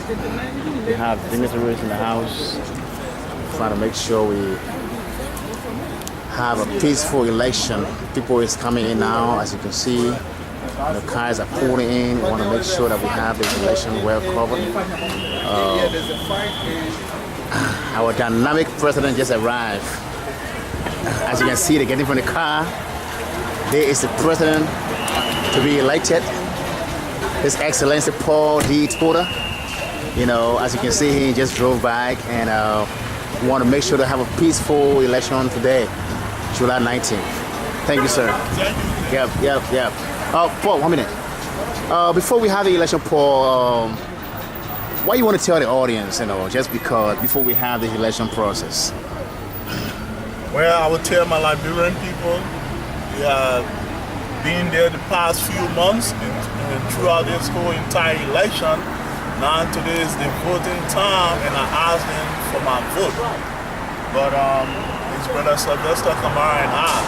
We have dignitaries in the house trying to make sure we have a peaceful election. People is coming in now, as you can see. The cars are pulling in. We want to make sure that we have this election well covered. Our dynamic president just arrived. As you can see, they're getting from the car. There is the president to be elected, His Excellency Paul D. Tudor. You know, as you can see, he just drove back, and we want to make sure to have a peaceful election today, July 19th. Thank you, sir. Yep. Paul, 1 minute. Before we have the election, Paul, what you want to tell the audience, you know, just because before we have the election process? Well, I would tell my Liberian people, we have been there the past few months and throughout this whole entire election. Now today is the voting time, and I asked them for my vote. But his brother Sylvester Kamara and I,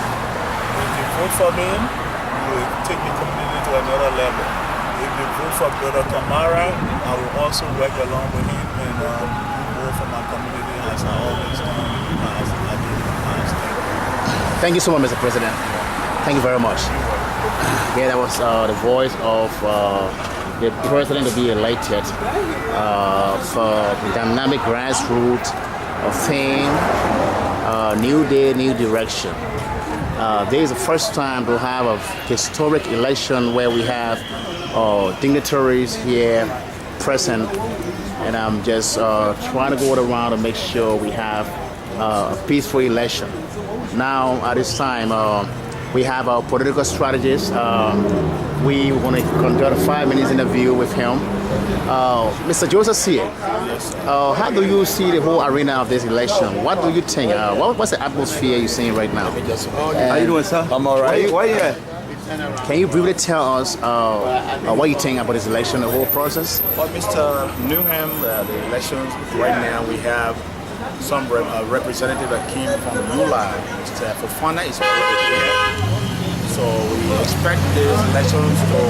if they vote for me, we will take the community to another level. If they vote for Brother Kamara, I will also work along with him and vote for my community as I always do. Thank you so much, Mr. President. Thank you very much. Yeah, that was the voice of the president to be elected for the dynamic grassroots theme, New Day, New Direction. This is the first time to have a historic election where we have dignitaries here present, and I'm just trying to go around to make sure we have a peaceful election. Now, at this time, we have our political strategist. We want to conduct a 5-minute interview with him. Mr. Joseph Sear, how do you see the whole arena of this election? What do you think? What's the atmosphere you're seeing right now? How you doing, sir? I'm all right. Why you here? Can you briefly tell us what you think about this election, the whole process? Well, Mr. Newham, the elections right now, we have some representative that came from ULA. Mr. Fofana is already here. So we expect these elections to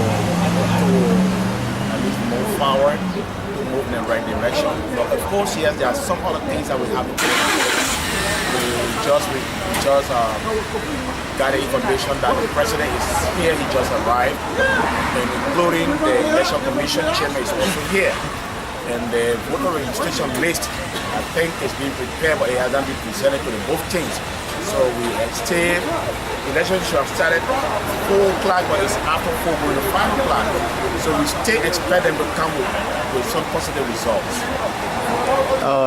at least move forward, to move in the right direction. But of course, yes, there are some other things that we have to do. We just got the information that the president is here, he just arrived, and including the election commission chairman is also here. And the voter registration list, I think, is being prepared, but it hasn't been presented to the both teams. So we stay, election should have started 4 o'clock, but it's after 4 going to 5 o'clock. So we still expect them to come with some positive results.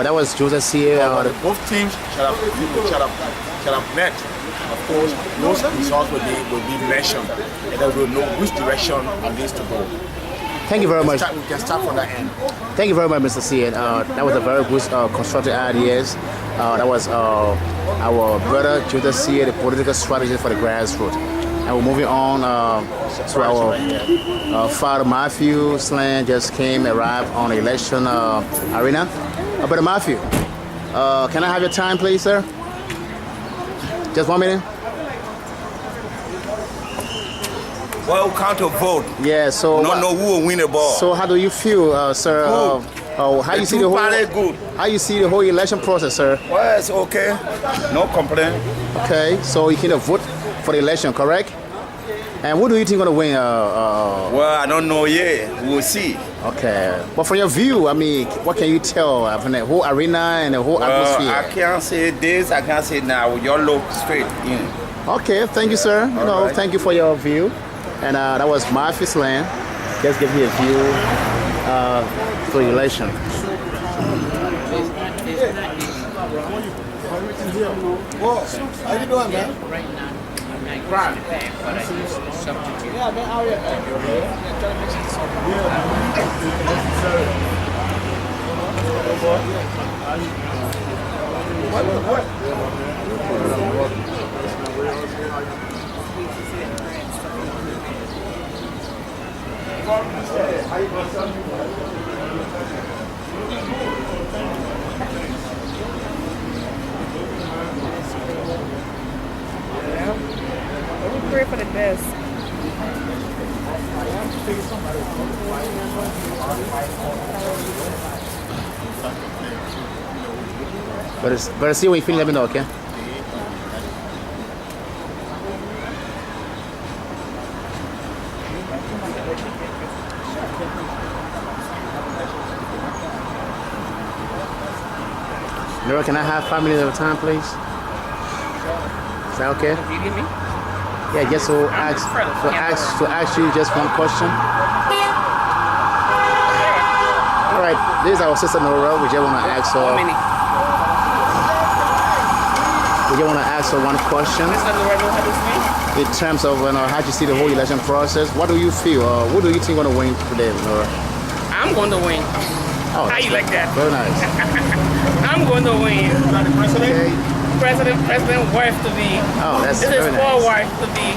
That was Joseph Sear. Both teams shall have met. Of course, those results will be mentioned, and then we'll know which direction it needs to go. Thank you very much. We can start from that end. Thank you very much, Mr. Sear. That was a very good constructive ideas. That was our brother Joseph Sear, the political strategist for the grassroots. And we're moving on to our Father Matthew Slan just arrived on the election arena. Brother Matthew, can I have your time, please, sir? Just 1 minute. Well, we count a vote. Yeah, so not know who will win the ball. So how do you feel, sir? How you see the whole? Good. How you see the whole election process, sir? Well, it's okay. No complaint. Okay, so you can vote for the election, correct? And who do you think gonna win? Well, I don't know yet. We'll see. Okay, but from your view, I mean, what can you tell from the whole arena and the whole atmosphere? I can't say this. I can't say now. You look straight in. Okay, thank you, sir. Right. Thank you for your view. And that was Matthew Slan. Just give me a view for the election. How you doing, man? Right. We pray for the best. But see when you finish, let me know, okay? Nora, can I have 5 minutes at a time, please? Is that okay? You give me? Yeah, just to ask you just one question. All right, this is our sister Nora. We just want to ask her. How many? We just want to ask her one question. Mr. Nora, know how to speak? In terms of how you see the whole election process, what do you feel? What do you think going to win today, Nora? I'm going to win. Oh, How you like that? Very nice. I'm going to win. Okay. President, wife to be. Oh, that's this very is nice. for wife to be.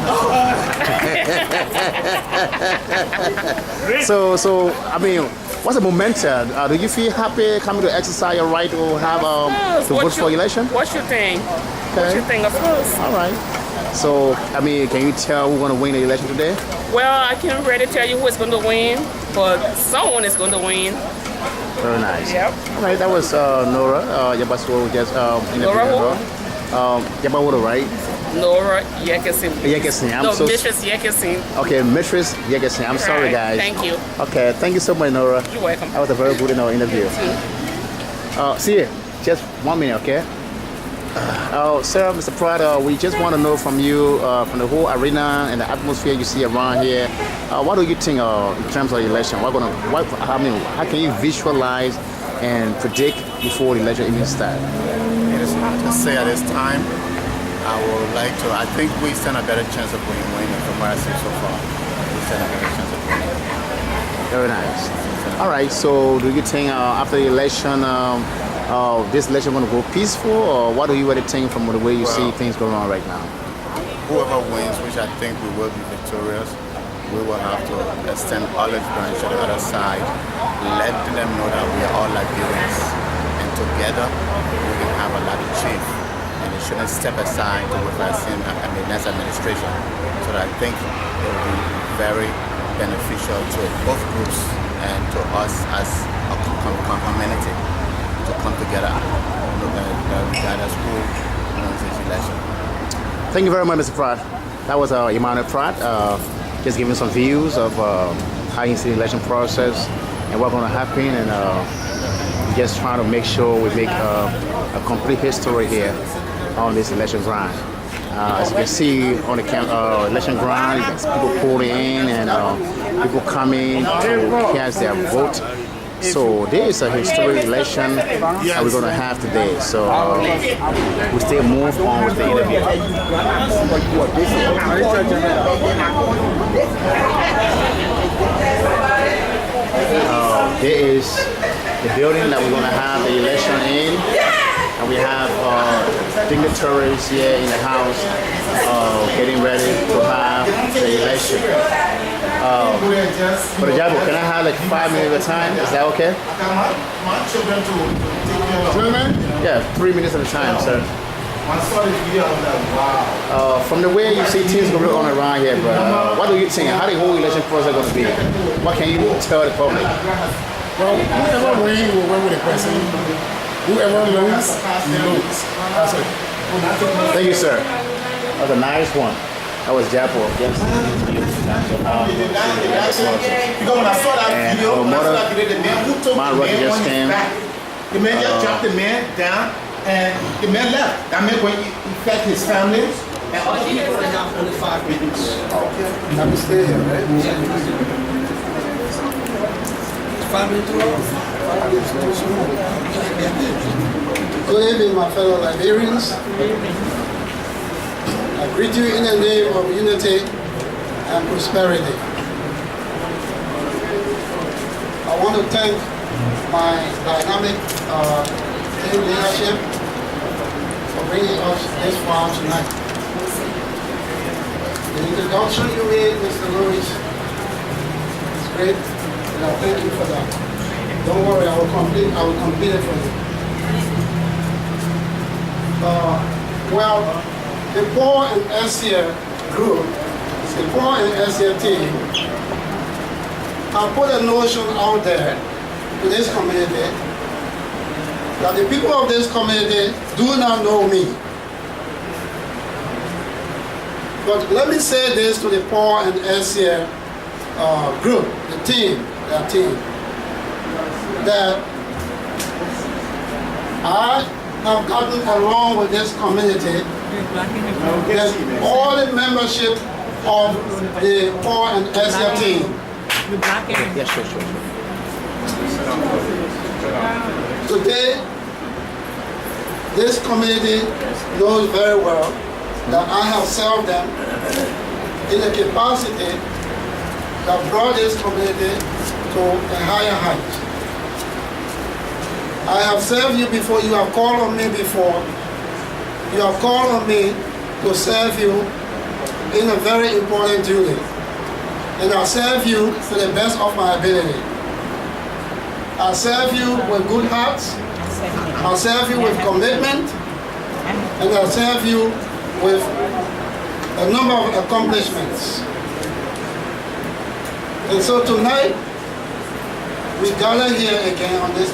So I mean, what's the momentum? Do you feel happy coming to exercise your right to have to vote for election? What's your thing? Okay. What's your thing, of course? All right. So I mean, can you tell who's going to win the election today? Well, I can't really tell you who is going to win, but someone is going to win. Very nice. Yep. All right, that was Nora. Yabaswo just Nora who? Yabawodo, right? Nora Yekesin. Yekesin. Mistress Yekesin. Okay, Mistress Yekesin. I'm sorry, guys. Thank you. Okay, thank you so much, Nora. You're welcome. That was a very good interview. See you. Just 1 minute, okay? Sir, Mr. Pratt, we just want to know from you, from the whole arena and the atmosphere you see around here, what do you think in terms of the election? How can you visualize and predict before the election even starts? It is hard to say at this time. I think we stand a better chance of winning from what I see so far. We stand a better chance of winning. Very nice. All right, so do you think after the election, this election going to go peaceful, or what do you really think from the way you see things going on right now? Whoever wins, which I think we will be victorious, we will have to extend olive branch to the other side, letting them know that we are all Liberians, and together we can have a lot to achieve. And they shouldn't step aside to what I've seen in the next administration. So that I think it will be very beneficial to both groups and to us as a community to come together regardless who wins this election. Thank you very much, Mr. Pratt. That was Emmanuel Pratt, just giving some views of how you see the election process and what's going to happen, and just trying to make sure we make a complete history here on this election ground. As you can see on the election ground, you can see people pulling in and people coming to cast their vote. So there is a historic election that we're going to have today. So we still move on with the interview. There is the building that we're going to have the election in. And we have dignitaries here in the house getting ready to have the election. For the Jabo, can I have like 5 minutes at a time? Is that okay? My children to take care of children? Yeah, 3 minutes at a time, sir. I saw this video, I was like, wow. From the way you see things going on around here, bro, what do you think? How the whole election process going to be? What can you tell the public? Well, whoever wins will win with the president. Whoever loses, he loses. That's it. Thank you, sir. That was a nice one. That was Japo. Yes. Because when I saw that And video, our when I saw mother, that video, the man who took my the brother man just on his came. back, the man just dropped the man down, and the man left. That man when he fed his family. And other people are now only 5 minutes. Okay. I will stay here, right? 5 minutes too long? 5 minutes too soon. Good evening, my fellow Liberians. I greet you in the name of unity and prosperity. I want to thank my dynamic team leadership for bringing us this far tonight. The introduction you made, Mr. Lewis, is great, and I thank you for that. Don't worry, I will complete it for you. Well, the Poor and SCA group, the Poor and SCA team, have put a notion out there to this community that the people of this community do not know me. But let me say this to the Paul and SCA group, the team, that I have gotten along with this community, that all the membership of the Paul and SCA team. Yes, sure. Today, this community knows very well that I have served them in a capacity that brought this community to a higher height. I have served you before, you have called on me before. You have called on me to serve you in a very important duty. And I serve you to the best of my ability. I serve you with good hearts. I serve you with commitment. And I serve you with a number of accomplishments. And so tonight, we gather here again on this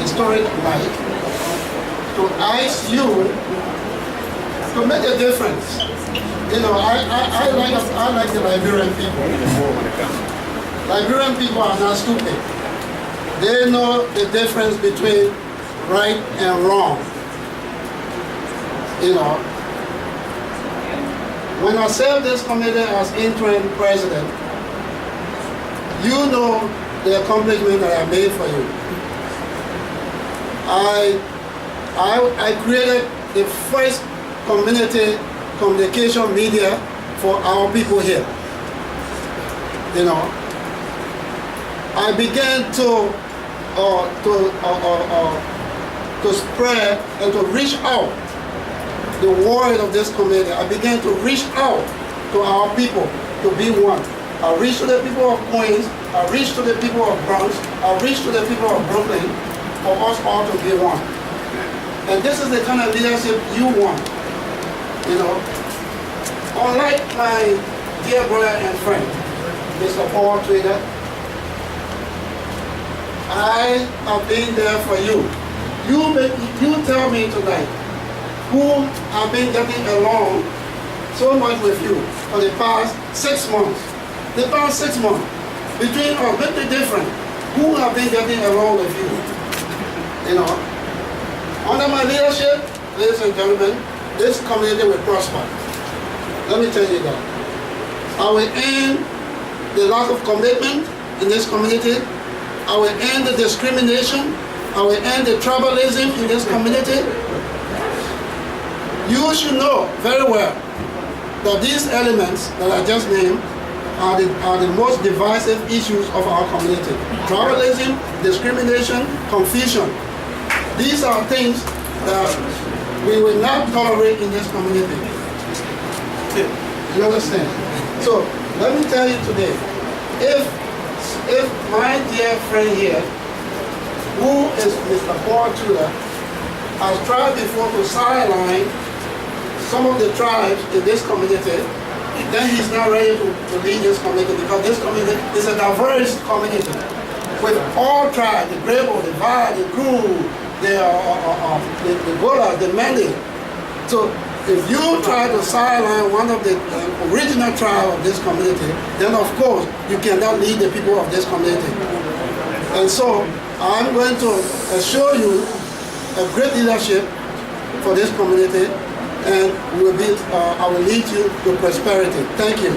historic night to ask you to make a difference. You know, I like the Liberian people. Liberian people are not stupid. They know the difference between right and wrong. You know, when I served this committee as interim president, you know the accomplishment that I made for you. I created the first community communication media for our people here. You know, I began to spread and to reach out the word of this community. I began to reach out to our people to be one. I reached to the people of Queens, I reached to the people of Bronx, I reached to the people of Brooklyn for us all to be one. And this is the kind of leadership you want. You know, unlike my dear brother and friend, Mr. Paul Trader, I have been there for you. You tell me tonight who have been getting along so much with you for the past 6 months. The past 6 months, between us, make the difference. Who have been getting along with you? You know, under my leadership, ladies and gentlemen, this community will prosper. Let me tell you that. I will end the lack of commitment in this community. I will end the discrimination. I will end the tribalism in this community. You should know very well that these elements that I just named are the most divisive issues of our community. Tribalism, discrimination, confusion. These are things that we will not tolerate in this community. You understand? So let me tell you today, if my dear friend here, who is Mr. Paul Tudor, has tried before to sideline some of the tribes in this community, then he's not ready to lead this community, because this community is a diverse community with all tribes, the Grebo, the Va, the Kru, the Gola, the Mende. So if you try to sideline one of the original tribes of this community, then of course you cannot lead the people of this community. And so I'm going to assure you a great leadership for this community, and I will lead you to prosperity. Thank you.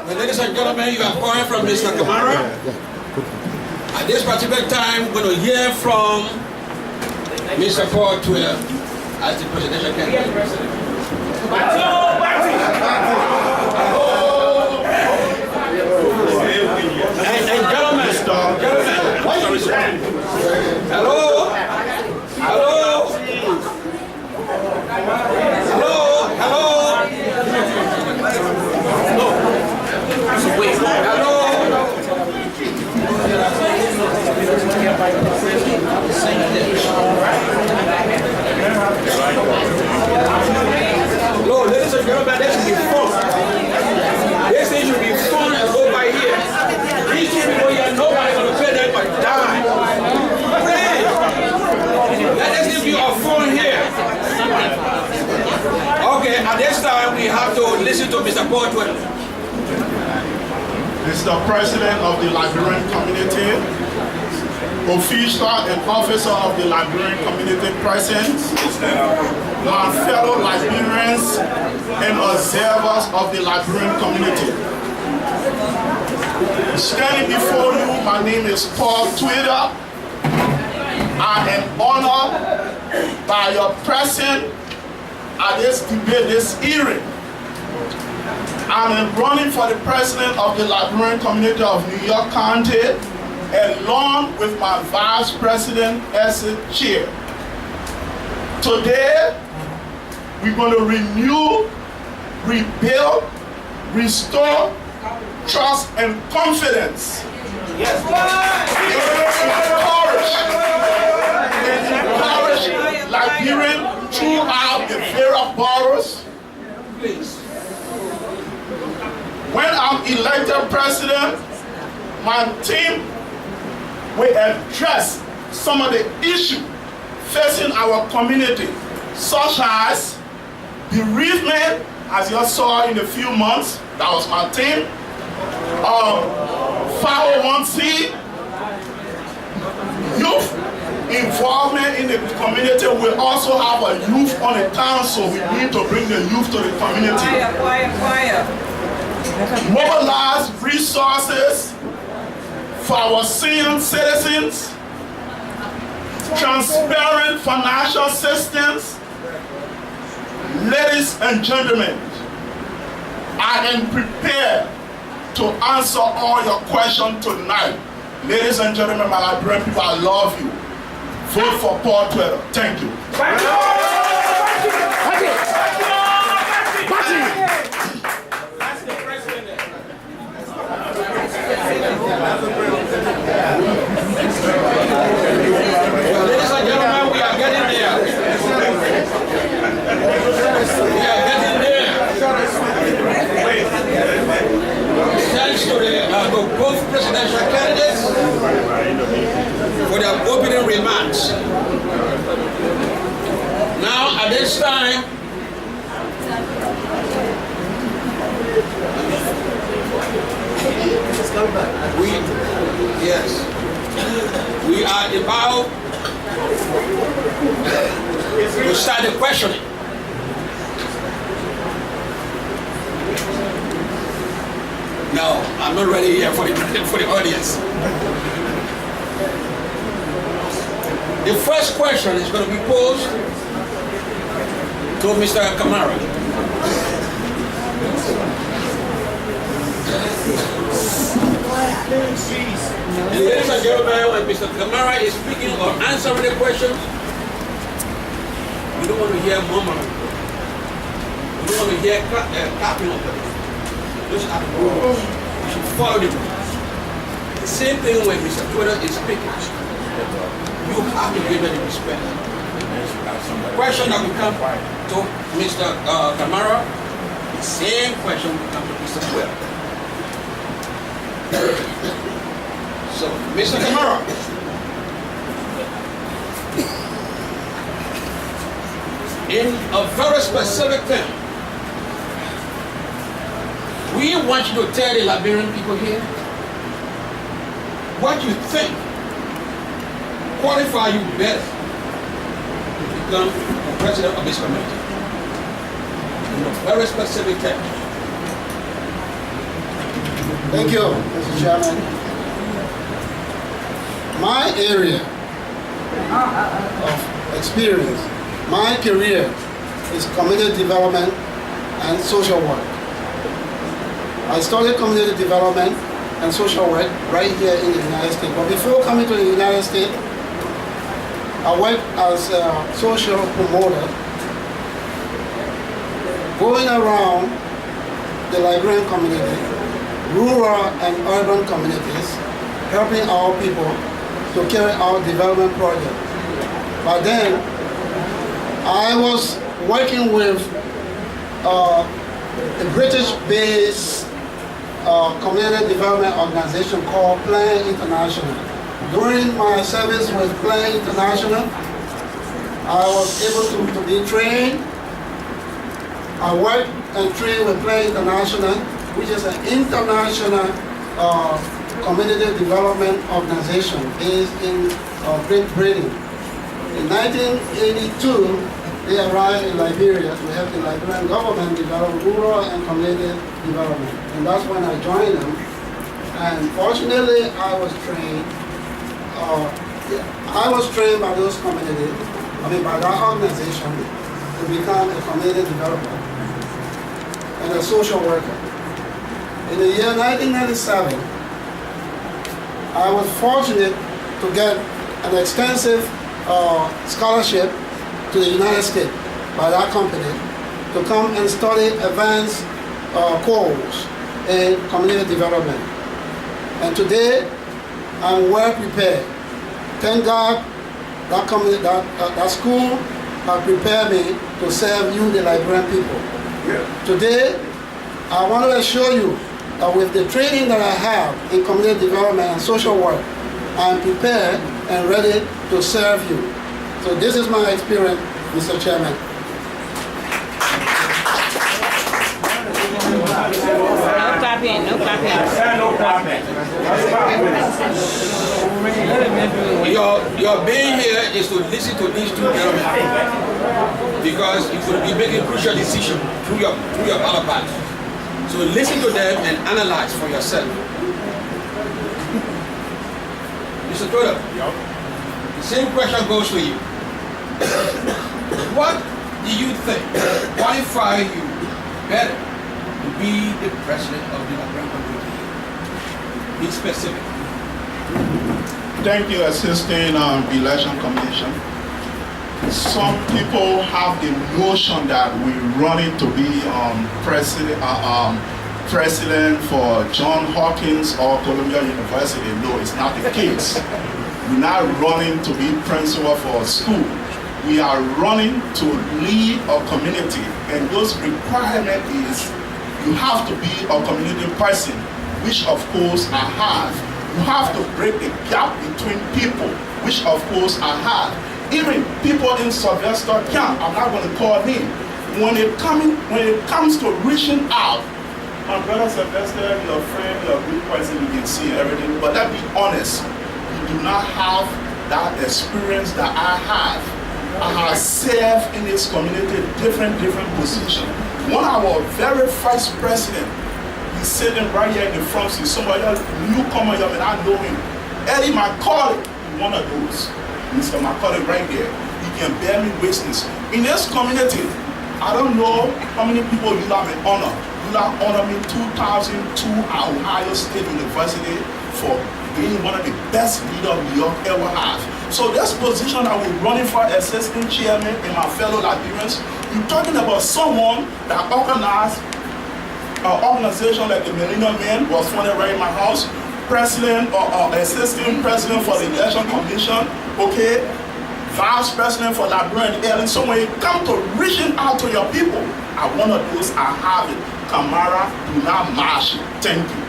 Well, ladies and gentlemen, you are hearing from Mr. Kamara. At this particular time, we're going to hear from Mr. Paul Tudor as the presidential candidate. And gentlemen, hello, hello, Ladies this time we have to listen to Mr. Paul Twitter. Mr. President of the Liberian community, official and officer of the Liberian community present, my fellow Liberians and observers of the Liberian community. Standing before you, my name is Paul Twitter. I am honored by your presence at this debate, this hearing. I am running for the president of the Liberian community of New York County, along with my vice president as a chair. Today, we're going to renew, rebuild, restore trust and confidence. Yes. Encourage Liberian throughout the various boroughs. Please. When I'm elected president, my team will address some of the issues facing our community, such as bereavement, as you saw in a few months, that was my team. 501c, youth involvement in the community. We also have a youth on the council. We need to bring the youth to the community. Mobilize resources for our senior citizens, transparent financial systems. Ladies and gentlemen, I am prepared to answer all your questions tonight. Ladies and gentlemen, my Liberian people, I love you. Vote for Paul Twitter. Thank you. Ladies and gentlemen, we are getting there. We are getting there. Thanks to to both presidential candidates for their opening remarks. Now, at this time, we are about to start the questioning. No, I'm not ready here for the audience. The first question is going to be posed to Mr. Kamara. Ladies and gentlemen, when Mr. Kamara is speaking or answering the questions, you don't want to hear murmuring. You don't want to hear clapping of them. Just have to go. You should follow the rules. The same thing when Mr. Twitter is speaking. You have to give them respect. The question that will come to Mr. Kamara, the same question will come to Mr. Twitter. So, Mr. Kamara, in a very specific thing, we want you to tell the Liberian people here what you think qualify you better to become the president of this community. In a very specific term. Thank you, Mr. Chairman. My area of experience, my career is community development and social work. I started community development and social work right here in the United States. But before coming to the United States, I worked as a social promoter, going around the Liberian community, rural and urban communities, helping our people to carry out development projects. But then, I was working with a British-based community development organization called Plan International. During my service with Plan International, I was able to be trained. I worked and 3, we play International, which is an international community development organization based in Great Britain. In 1982, they arrived in Liberia to help the Liberian government develop rural and community development. And that's when I joined them. And fortunately, I was trained by those communities, by that organization, to become a community developer and a social worker. In the year 1997, I was fortunate to get an extensive scholarship to the United States by that company to come and study advanced course in community development. And today, I'm well prepared. Thank God that company, that school prepared me to serve you, the Liberian people. Today, I want to assure you that with the training that I have in community development and social work, I'm prepared and ready to serve you. So this is my experience, Mr. Chairman. No clapping, no clapping. Your being here is to listen to these two gentlemen because you could be making crucial decisions through your ballot path. So listen to them and analyze for yourself. Mr. Toda, the same question goes to you. What do you think qualify you better to be the president of the Liberian community? Be specific. Thank you, Assistant Election Commission. Some people have the notion that we're running to be president for John Hopkins or Columbia University. No, it's not the case. We're not running to be principal for a school. We are running to lead a community, and those requirement is you have to be a community person, which of course I have. You have to break the gap between people, which of course I have. Even people in Sylvester camp, I'm not going to call names. When it comes to reaching out, my brother Sylvester, your friend, your good person, you can see everything. But let's be honest, you do not have that experience that I have. I have served in this community different positions. One of our very first president, he's sitting right here in the front seat. Somebody else, newcomer, you may not know him. Eddie Macaulay, one of those. Mr. Macaulay right there. He can bear me witness. In this community, I don't know how many people you have an honor. You have honored me 2002 at Ohio State University for being one of the best leaders New York ever have. So this position that we're running for assistant chairman and my fellow Liberians, you're talking about someone that organized an organization like the Millennium Man was funded right in my house, president or assistant president for the Election Commission, okay, vice president for Liberian Airlines. So when you come to reaching out to your people, I one of those, I have it. Kamara, do not march. Thank you.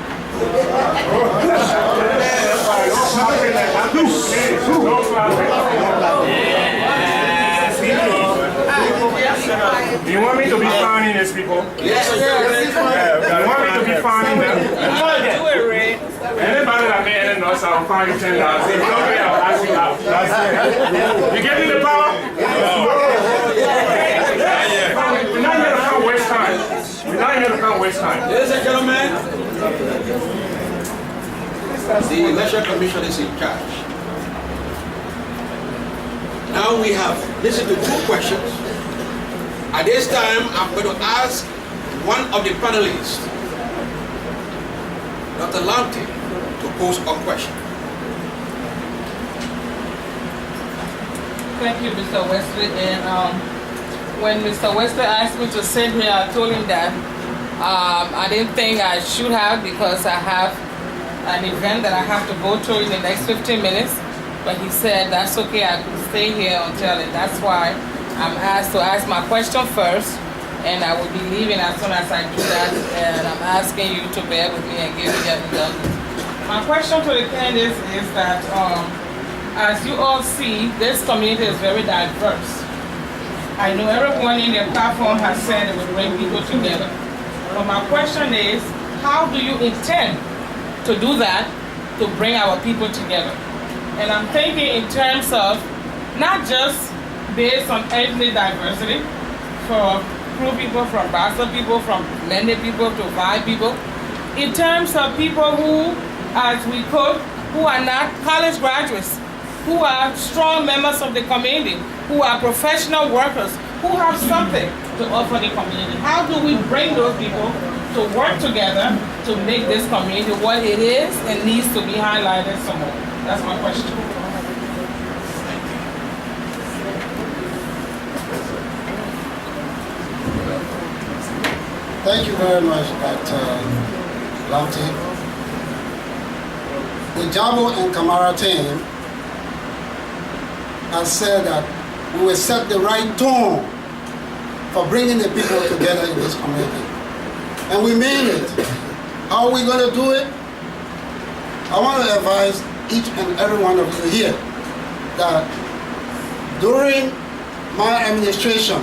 Do you want me to be finding these people? Yes, You want me to be finding them? Do it, Ray. Anybody that made any noise, I'll find you $10. If nobody, I'll ask you out. That's it. You give me the power? We're not here to come waste time. We're not here to come waste time. Ladies and gentlemen, the Election Commission is in charge. Now we have listened to two questions. At this time, I'm going to ask one of the panelists, Dr. Lante, to pose a question. Thank you, Mr. Wesley. And when Mr. Wesley asked me to sit here, I told him that I didn't think I should have because I have an event that I have to go to in the next 15 minutes. But he said that's okay, I could stay here until, and that's why I'm asked to ask my question first, and I will be leaving as soon as I do that, and I'm asking you to bear with me and give me that done. My question to the candidates is that, as you all see, this community is very diverse. I know everyone in the platform has said it will bring people together. But my question is, how do you intend to do that to bring our people together? And I'm thinking in terms of not just based on ethnic diversity, for Kru people, from Bassa people, from Mende people to Vai people, in terms of people who, as we could, who are not college graduates, who are strong members of the community, who are professional workers, who have something to offer the community. How do we bring those people to work together to make this community what it is and needs to be highlighted some more? That's my question. Thank you very much, Dr. Lauti. The Jabo and Kamara team has said that we will set the right tone for bringing the people together in this community. And we mean it. How are we going to do it? I want to advise each and every one of you here that during my administration,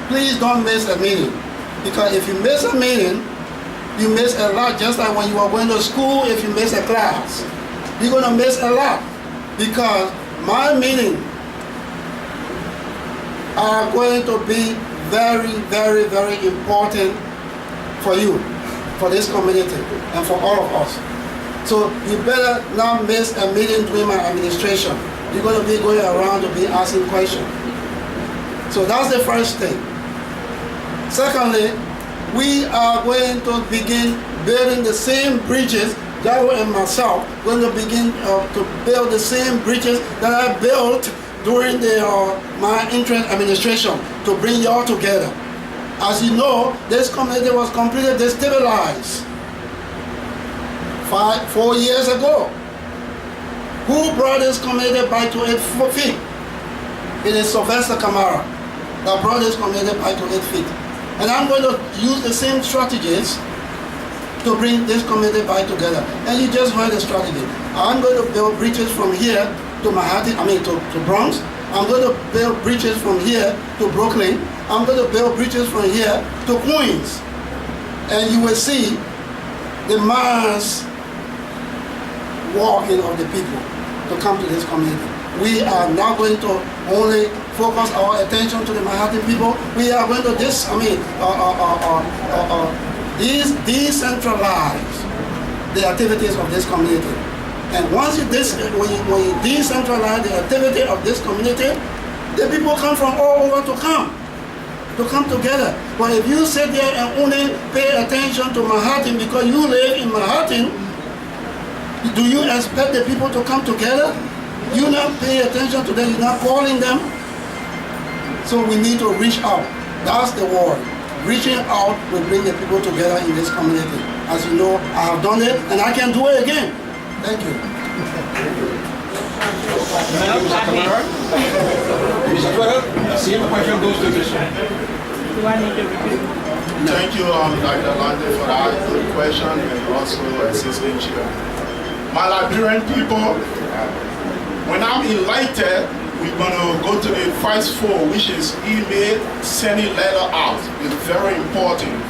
please don't miss a meeting. Because if you miss a meeting, you miss a lot. Just like when you are going to school, if you miss a class, you're going to miss a lot. Because my meetings are going to be very, very, very important for you, for this community, and for all of us. So you better not miss a meeting during my administration. You're going to be going around to be asking questions. So that's the first thing. Secondly, we are going to begin building the same bridges, Jabo and myself, going to begin to build the same bridges that I built during my interim administration to bring y'all together. As you know, this community was completely destabilized 4 years ago. Who brought this community back to 8 feet? It is Sylvester Kamara that brought this community back to 8 feet. And I'm going to use the same strategies to bring this community back together. And you just heard the strategy. I'm going to build bridges from here to Manhattan, to Bronx. I'm going to build bridges from here to Brooklyn. I'm going to build bridges from here to Queens. And you will see the mass walking of the people to come to this community. We are not going to only focus our attention to the Manhattan people. We are going to decentralize the activities of this community. And once when you decentralize the activity of this community, the people come from all over to come together. But if you sit there and only pay attention to Manhattan because you live in Manhattan, do you expect the people to come together? You not pay attention to them, you're not calling them. So we need to reach out. That's the word. Reaching out will bring the people together in this community. As you know, I have done it and I can do it again. Thank you. Mr. Twitter, same question goes to this one. Thank you, Dr. Lande, for that good question and also Assistant Chair. My Liberian people, when I'm elected, we're going to go to the first 4, which is email, sending letter out. It's very important.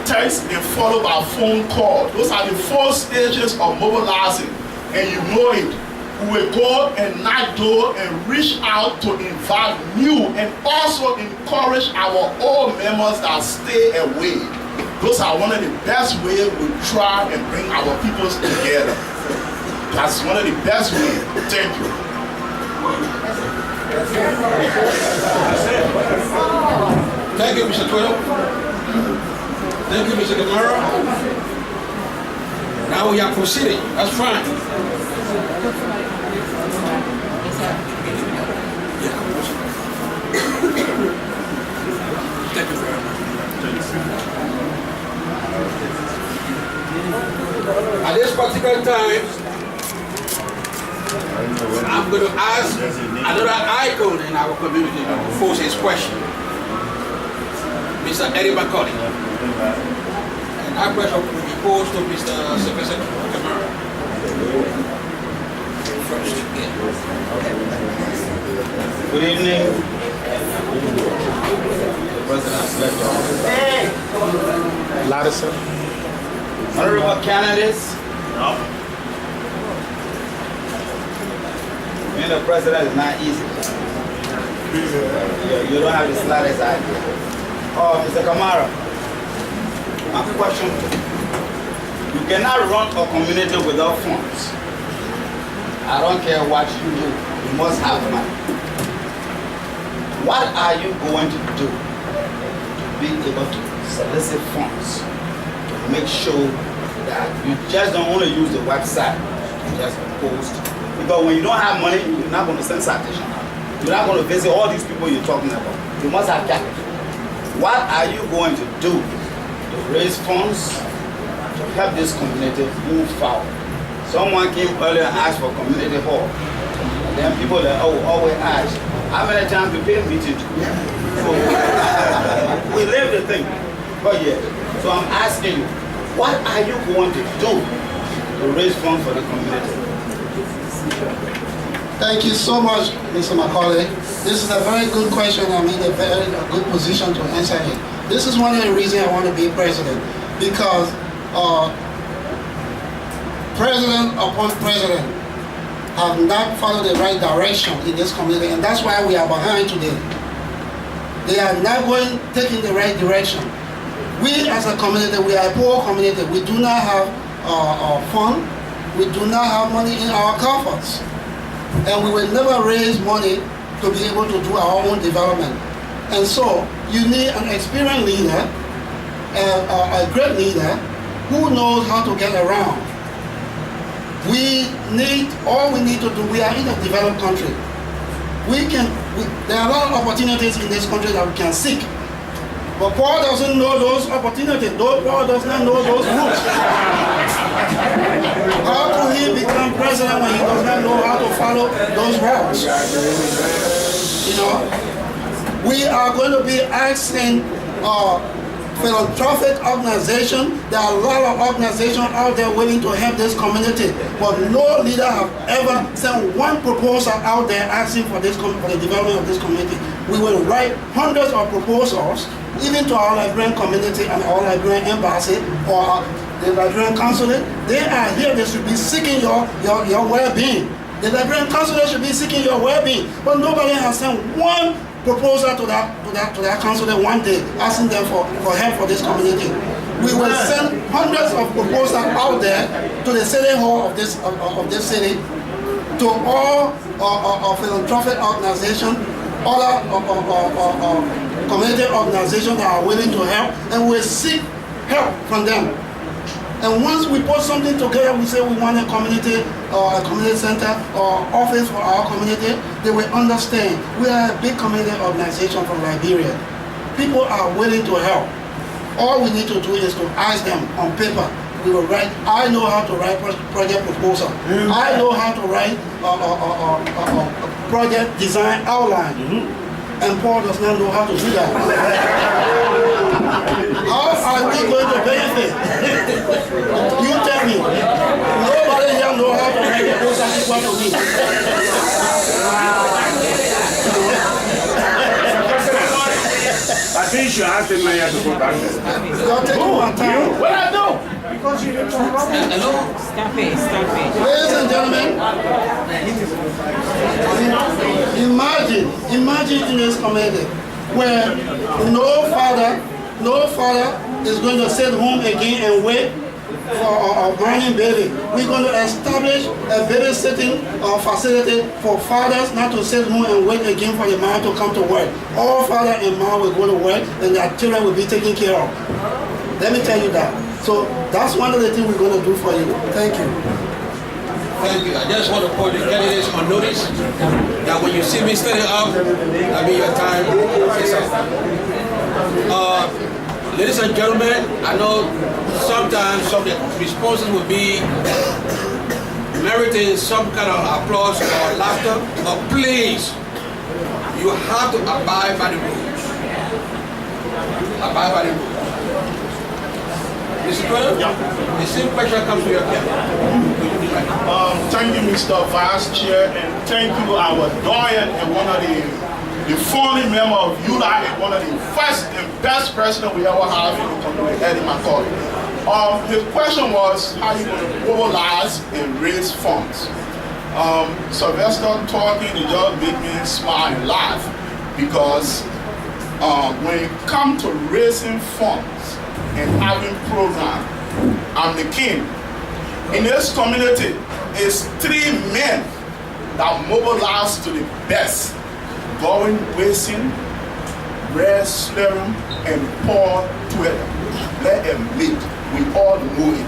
Text and followed by phone call. Those are the 4 stages of mobilizing. And you know it. We will go and knock door and reach out to invite new and also encourage our old members that stay away. Those are one of the best ways we try and bring our peoples together. That's one of the best ways. Thank you. Thank you, Mr. Twitter. Thank you, Mr. Kamara. Now we are proceeding. That's fine. Thank you very much. At this particular time, I'm going to ask another icon in our community to pose his question. Mr. Eddie McCarty. And that question will be posed to Mr. Sylvester Kamara. First, Good evening. Hey! Louder, sir. Honorable candidates. Being the president is not easy. You don't have the slightest idea. Oh, Mr. Kamara, my question. You cannot run a community without funds. I don't care what you do, you must have money. What are you going to do to be able to solicit funds to make sure that you just don't want to use the website to just post? Because when you don't have money, you're not going to send citation. You're not going to visit all these people you're talking about. You must have capital. What are you going to do to raise funds to help this community move forward? Someone came earlier and asked for community hall. And then people that always ask, how many times we pay meeting? So we live the thing. But yeah. So I'm asking you, what are you going to do to raise funds for the community? Thank you so much, Mr. Macaulay. This is a very good question. I'm in a very good position to answer it. This is one of the reasons I want to be president, because president upon president have not followed the right direction in this community, and that's why we are behind today. They are not taking the right direction. We as a community, we are a poor community. We do not have fund. We do not have money in our coffers. And we will never raise money to be able to do our own development. And so you need an experienced leader, a great leader who knows how to get around. All we need to do, we are in a developed country. There are a lot of opportunities in this country that we can seek. But Paul doesn't know those opportunities. Paul does not know those routes. How could he become president when he does not know how to follow those routes? You know, we are going to be asking philanthropic organization. There are a lot of organizations out there willing to help this community, but no leader have ever sent one proposal out there asking for the development of this community. We will write hundreds of proposals, even to our Liberian community and our Liberian embassy or the Liberian consulate. They are here, they should be seeking your well-being. The Liberian consulate should be seeking your well-being, but nobody has sent one proposal to that consulate one day asking them for help for this community. We will send hundreds of proposals out there to the city hall of this city, to all philanthropic organizations, other community organizations that are willing to help, and we'll seek help from them. And once we put something together, we say we want a community center or office for our community, they will understand. We are a big community organization from Liberia. People are willing to help. All we need to do is to ask them on paper. We will write. I know how to write project proposal. I know how to write project design outline. And Paul does not know how to do that. How are we going to benefit? You tell me. Nobody here knows how to write a proposal equal to me. I think you should ask the mayor to go back there. You're taking my time. What I do? Because you interrupt me. Hello? Stop it. Ladies and gentlemen, imagine in this community where no father is going to sit home again and wait for a burning baby. We're going to establish a babysitting facility for fathers not to sit home and wait again for the man to come to work. All father and mom will go to work and their children will be taken care of. Let me tell you that. So that's one of the things we're going to do for you. Thank you. Thank you. I just want to put the candidates on notice that when you see me standing up, I mean your time is up. Ladies and gentlemen, I know sometimes some of the responses will be meriting some kind of applause or laughter, but please, you have to abide by the rules. Abide by the rules. Mr. President, the same question comes to your camera. Thank you, Mr. Vice Chair, and thank you, our doyen and one of the the founding member of ULA and one of the first and best president we ever have in the country, Eddie McCoy. His question was how you going to mobilize and raise funds. Sylvester talking, it just made me smile and laugh because when it comes to raising funds and having programs, I'm the king. In this community, it's 3 men that mobilize to the best. Going, wasting, wrestling, and Paul together. Let them meet. We all know it.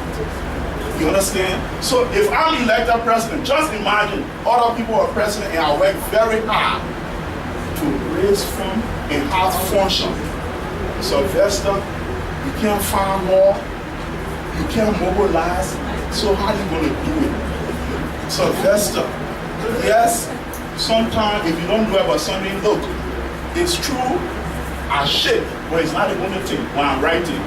You understand? So if I'm elected president, just imagine other people are president and I work very hard to raise funds and have function. Sylvester, you can't find more, you can't mobilize, so how are you going to do it? Sylvester, yes, sometimes if you don't know about something, look, it's true, I shake, but it's not the only thing when I'm writing.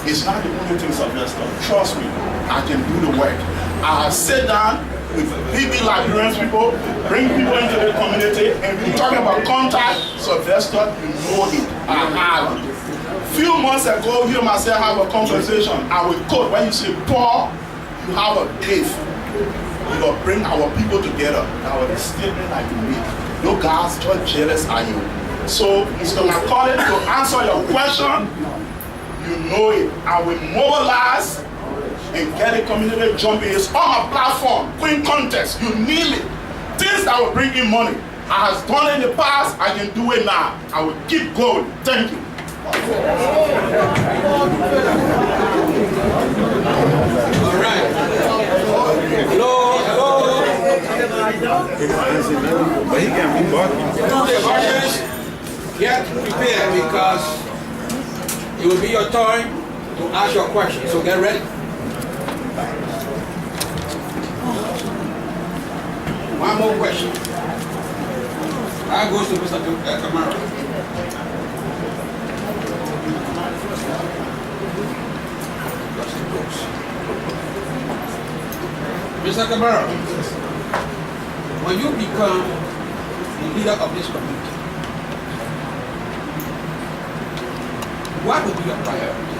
It's not the only thing, Sylvester. Trust me, I can do the work. I sit down with PB Liberians people, bring people into the community, and we talking about contact. Sylvester, you know it. I have it. Few months ago, you and myself have a conversation. I will quote when you say, Paul, you have a gift. You know, bring our people together. That was a statement I made. You guys just jealous are you. So, Mr. McCoy, to answer your question, you know it. I will mobilize and get the community jumping. It's on my platform, Queen Contest, you name it. Things that will bring in money. I have done it in the past, I can do it now. I will keep going. Thank you. All right. Hello. But he can't be barking. The audience, get prepared because it will be your turn to ask your question. So get ready. One more question. That goes to Mr. Kamara. Mr. Kamara, when you become the leader of this community, what would be your priority?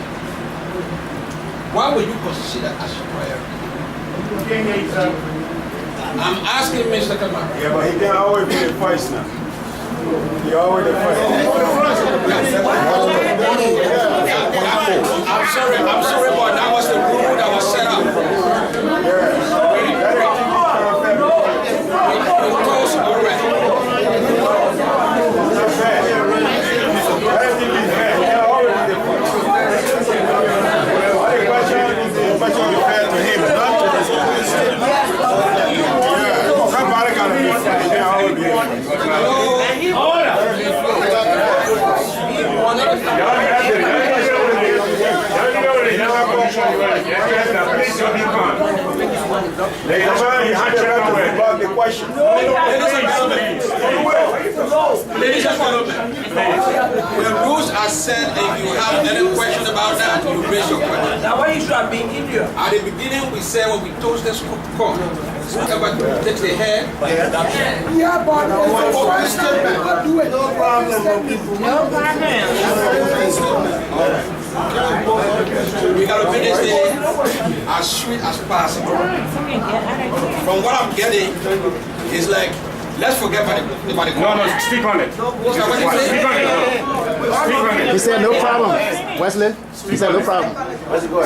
What would you consider as your priority? I'm asking Mr. Kamara. Yeah, but he can't always be the first now. He always the first. I'm sorry, but that was the rule that was set up. The question. Ladies and gentlemen, the rules are set. If you have any question about that, you raise your question. Now, why you should have been India? At the beginning, we said when we toast this corn, whoever takes the head. Yeah, but first statement. Do it. No problem. No problem. We gotta finish it as sweet as possible. From what I'm getting, it's like, let's forget about the No, speak on it. What you say? Speak on it. Speak on it. He said no problem. Wesley, he said no problem.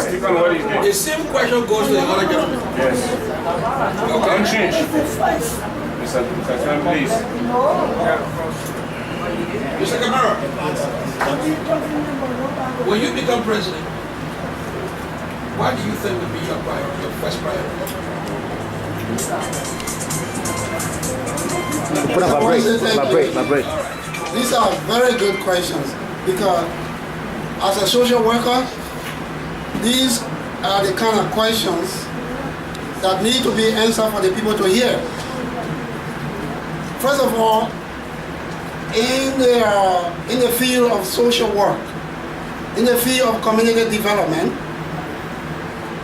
Speak on what he did. The same question goes to the other gentleman. Yes. Okay. Don't change. Mr. Sam, please. Mr. Kamara, when you become president, what do you think will be your first priority? Put up my break. These are very good questions because as a social worker, these are the kind of questions that need to be answered for the people to hear. First of all, in the field of social work, in the field of community development,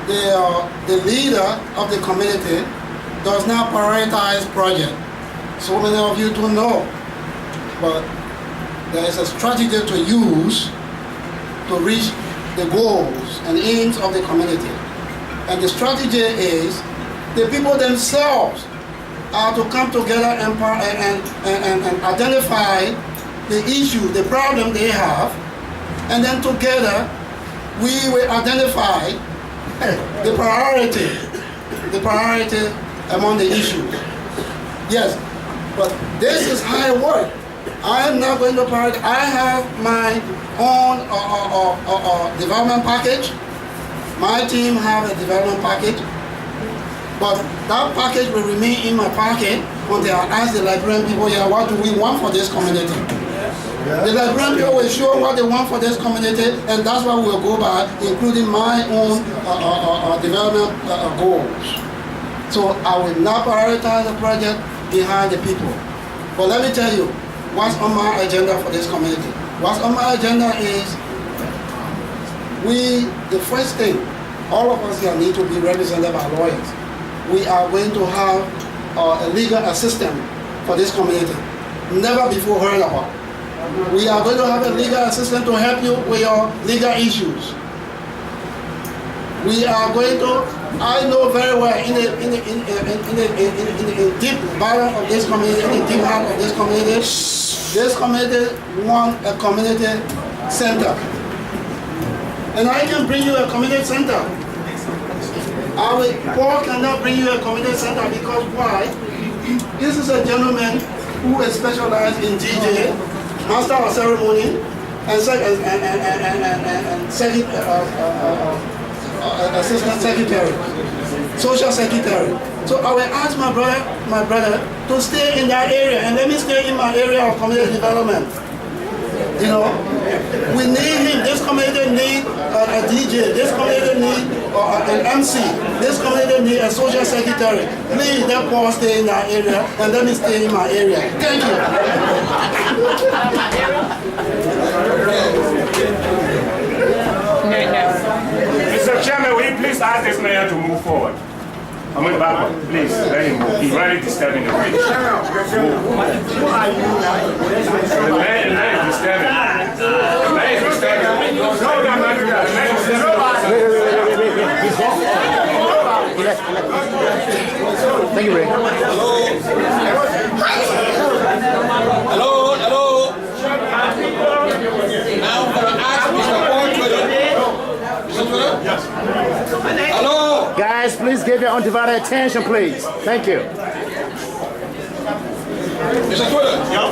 the leader of the community does not prioritize projects. So many of you don't know. but there is a strategy to use to reach the goals and aims of the community. And the strategy is the people themselves are to come together and identify the issue, the problem they have, and then together we will identify the priority among the issues. Yes, but this is how it works. I am not going to prioritize. I have my own development package. My team have a development package, but that package will remain in my pocket until I ask the Liberian people here, what do we want for this community? The Liberian people will show what they want for this community, and that's what we'll go by, including my own development goals. So I will not prioritize the project behind the people. But let me tell you, what's on my agenda for this community? What's on my agenda is the first thing, all of us here need to be represented by lawyers. We are going to have a legal assistant for this community. Never before heard about. We are going to have a legal assistant to help you with your legal issues. We are going to, I know very well, in the deep bottom of this community, in the deep heart of this community wants a community center. And I can bring you a community center. Paul cannot bring you a community center because why? This is a gentleman who is specialized in DJ, master of ceremony, and assistant secretary, social secretary. So I will ask my brother to stay in that area, and let me stay in my area of community development. You know, we need him. This community need a DJ. This community need an MC. This community need a social secretary. Please let Paul stay in that area, and let me stay in my area. Thank you. Mr. Chairman, will you please ask this mayor to move forward? I'm going backward. Please, let him move. He's already disturbing the bridge. The mayor is disturbing. The mayor is disturbing. No, I'm not doing that. The mayor is disturbing. Thank you, Ray. Hello. Now I'm going to ask Mr. Paul Twitter. Mr. Twitter? Yes. Hello. Guys, please give your undivided attention, please. Thank you. Mr. Twitter? Yeah.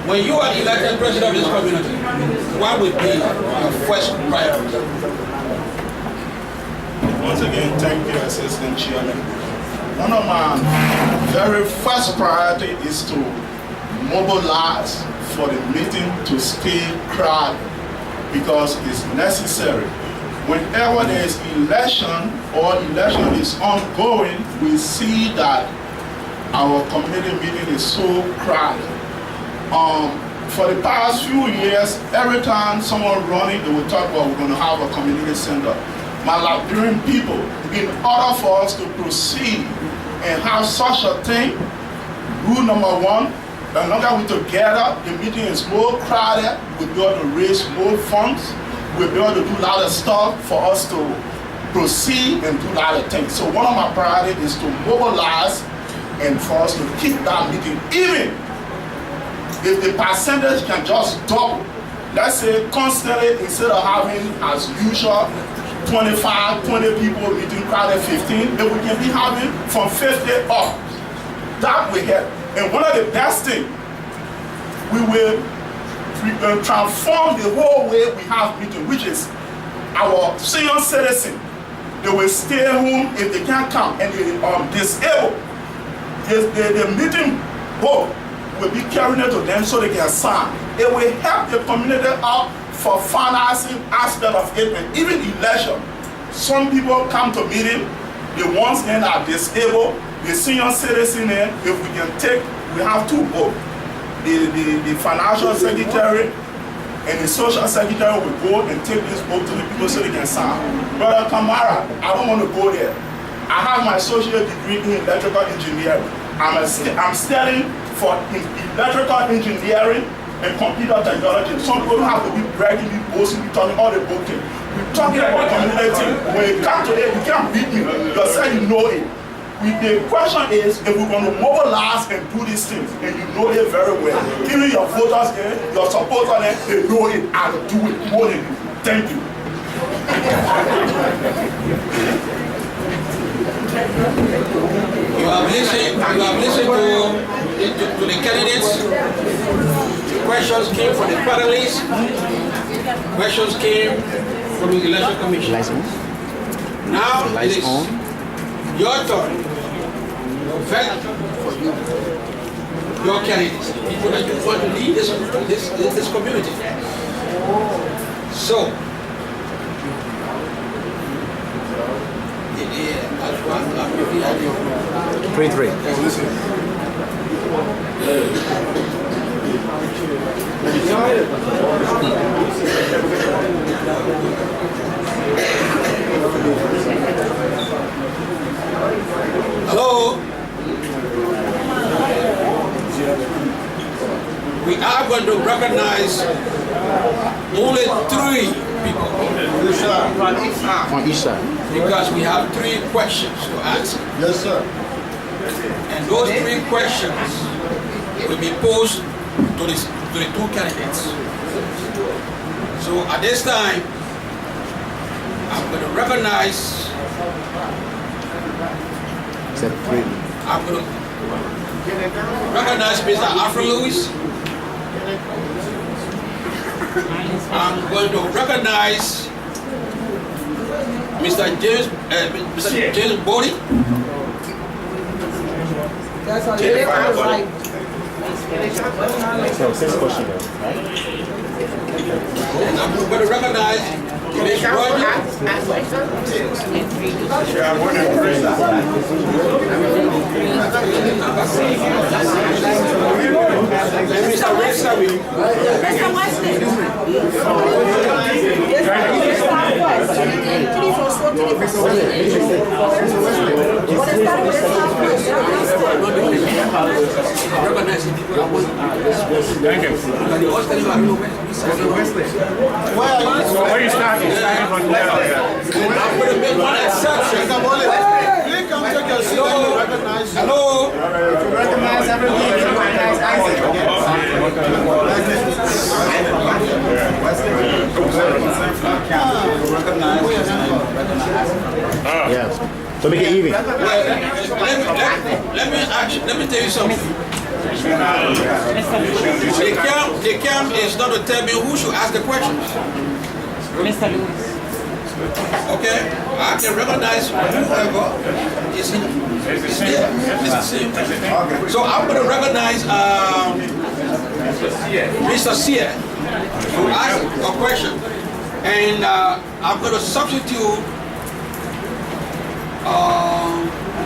When you are elected president of this community, what would be your first priority? Once again, thank you, Assistant Chairman. One of my very first priority is to mobilize for the meeting to stay crowded because it's necessary. Whenever there is election or election is ongoing, we see that our community meeting is so crowded. For the past few years, every time someone running, they will talk about we're going to have a community center. My Liberian people, in order for us to proceed and have such a thing, rule number one, the longer we're together, the meeting is more crowded, we'll be able to raise more funds, we'll be able to do a lot of stuff for us to proceed and do a lot of things. So one of my priorities is to mobilize and for us to keep that meeting, even if the percentage can just double. Let's say constantly, instead of having as usual 25, 20 people meeting crowded 15, then we can be having from 50 up. That will help. And one of the best things, we will transform the whole way we have meeting, which is our senior citizen. They will stay home if they can't come, and they disabled. The meeting book will be carrying it to them so they can sign. It will help the community out for financing aspect of it, and even election. Some people come to meeting, the ones that are disabled, the senior citizen, if we can take, we have two both. The financial secretary and the social secretary will go and take this book to the people so they can sign. Brother Kamara, I don't want to go there. I have my associate degree in electrical engineering. I'm studying for electrical engineering and computer technology. Some people don't have to be bragging, be boasting, be telling all the book things. We're talking about community. When it comes to it, you can't beat me. You say you know it. The question is, if we're going to mobilize and do these things, and you know it very well, even your voters here, your supporters, they know it and do it more than you. Thank you. You have listened to the candidates. Questions came from the panelists. Questions came from the election commission. Now it is your turn to vet your candidates, people that you want to lead this community. So, Three. hello? We are going to recognize only 3 people. On each side. Because we have 3 questions to ask. Yes, sir. And those 3 questions will be posed to the 2 candidates. So at this time, I'm going to recognize. I'm going to recognize Mr. Alfred Lewis. I'm going to recognize Mr. James Bodie. That's on the left right. So, 6 questions, right? And I'm going to recognize Ms. Rogers. Mr. Wesley. Thank you. Where you starting? Starting from there. I'm going to make one exception. Please come take your seat and recognize you. Hello? Recognize everything. Recognize Yeah. So make it even. Let me tell you something. The camp is not to tell me who should ask the questions. Mr. Lewis. Okay? I can recognize whoever is here. So I'm going to recognize Mr. Sear to ask a question. And I'm going to substitute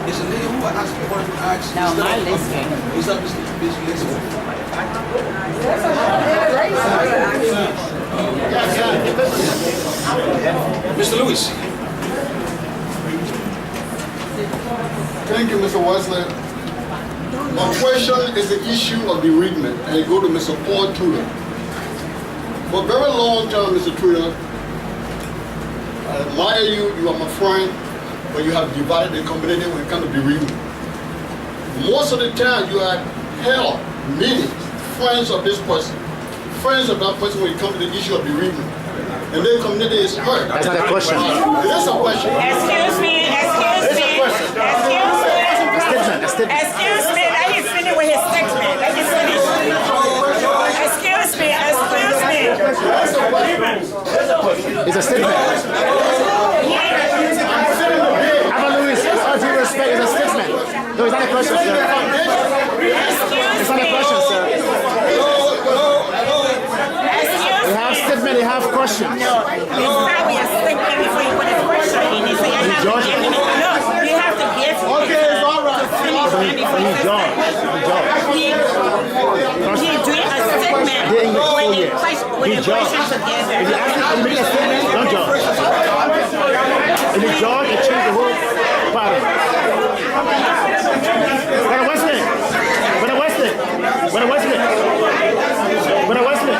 is a lady who asked me to ask. No, my listening. Is that Mr. Listening? Mr. Lewis. Thank you, Mr. Wesley. My question is the issue of bereavement, and it goes to Mr. Paul Tudor. For a very long time, Mr. Tudor, I admire you, you are my friend, but you have divided the community when it comes to bereavement. Most of the time, you have held meetings, friends of this person, friends of that person when it comes to the issue of bereavement. And their community is hurt. That's not a question. It is a question. Excuse me. Let me finish with his statement. Let me finish. Excuse me. It's a statement. Alfred Lewis, all due respect, it's a statement. No, it's not a question, sir. It's not a question, sir. They have statement, they have questions. No, it's probably a statement before you put a question in. You say you have to give Okay, it's all right. He's doing a statement with the question together. If you ask him to make a statement, don't judge. If you judge, you change the whole pattern. Brother Wesley. Brother Wesley. Brother Wesley.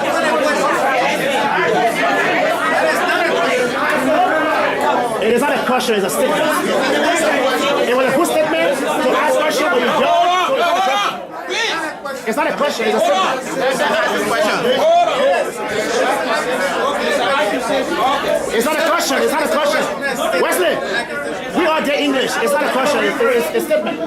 It is not a question, it's a statement. It was a good statement to ask question when you don't. It's not a question, it's a statement. It's not a question, it's not a question. Wesley, we are the English. It's not a question, it's a statement.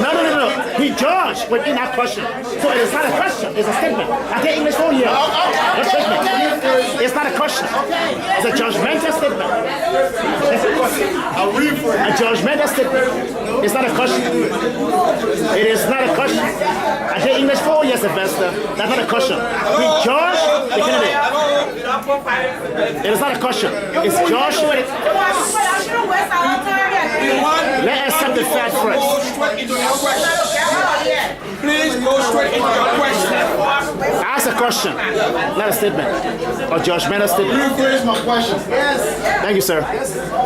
No. He judged within that question. So it is not a question, it's a statement. I take English for you. A statement. It's not a question. It's a judgmental statement. A judgmental statement. It's not a question. It is not a question. I take English for you, Sylvester. That's not a question. We judge the candidate. It is not a question. It's judge. Let's accept the fact first. Please go straight into your question. Ask a question, not a statement. Or judgmental statement. Rephrase my question. Thank you, sir.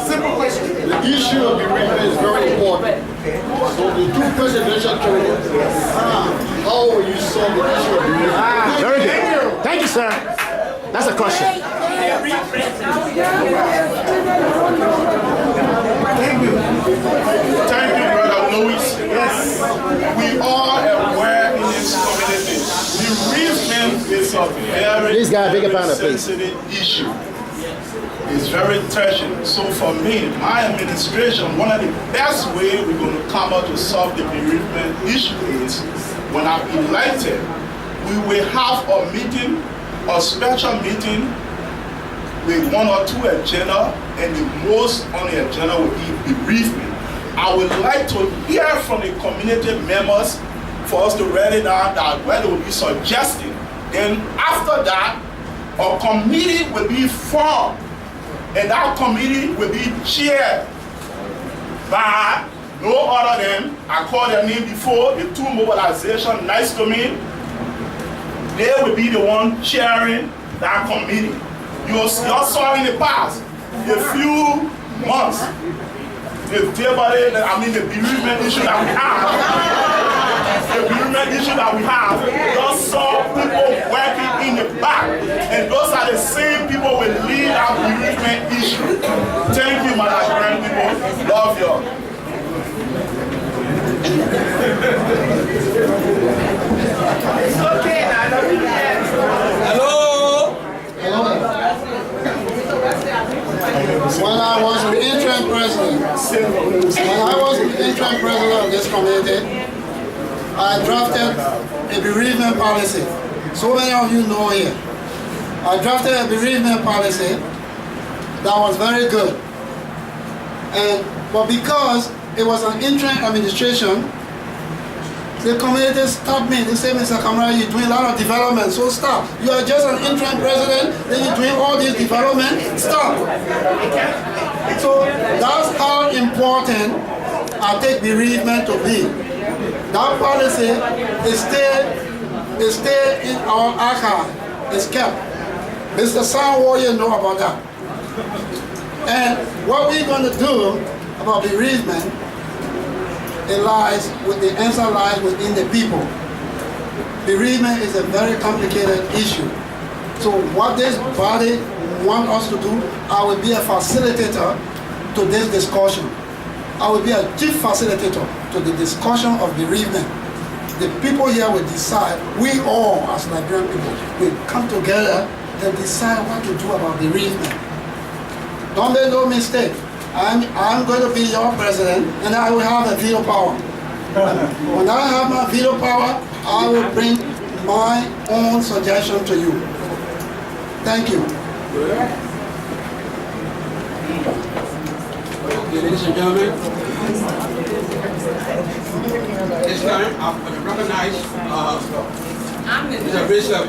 Simple question. The issue of bereavement is very important. So the two presidential candidates, how will you solve the issue of bereavement? Very good. Thank you, sir. That's a question. Thank you, Brother Louis. Yes. We are aware in this community. Bereavement is a very Please, guy, big pound of please. sensitive issue. It's very touching. So for me, my administration, one of the best ways we're going to come out to solve the bereavement issue is when I'm elected, we will have a meeting, a special meeting with one or two agenda, and the most on the agenda will be bereavement. I would like to hear from the community members for us to write it down that where they will be suggesting. Then after that, a committee will be formed, and that committee will be chaired by no other than, I called their name before, the two mobilization nice to me. They will be the one chairing that committee. You saw in the past, a few months, the bereavement issue that we have, just saw people working in the back, and those are the same people who will lead our bereavement issue. Thank you, my Nigerian people. Love you. Okay, hello. When I was the interim president, of this committee, I drafted a bereavement policy. So many of you know here. I drafted a bereavement policy that was very good. But because it was an interim administration, the community stopped me. They said, Mr. Kamara, you're doing a lot of development, so stop. You are just an interim president, then you're doing all this development, stop. So that's how important I take bereavement to be. That policy is still in our archive, it's kept. Mr. Sound Warrior know about that. And what we're going to do about bereavement, the answer lies within the people. Bereavement is a very complicated issue. So what this body wants us to do, I will be a facilitator to this discussion. I will be a chief facilitator to the discussion of bereavement. The people here will decide, we all as Nigerian people will come together and decide what to do about bereavement. Don't make no mistake. I'm going to be your president, and I will have a veto power. When I have my veto power, I will bring my own suggestion to you. Thank you. Okay, ladies and gentlemen, this time I recognize Mr. Presidental.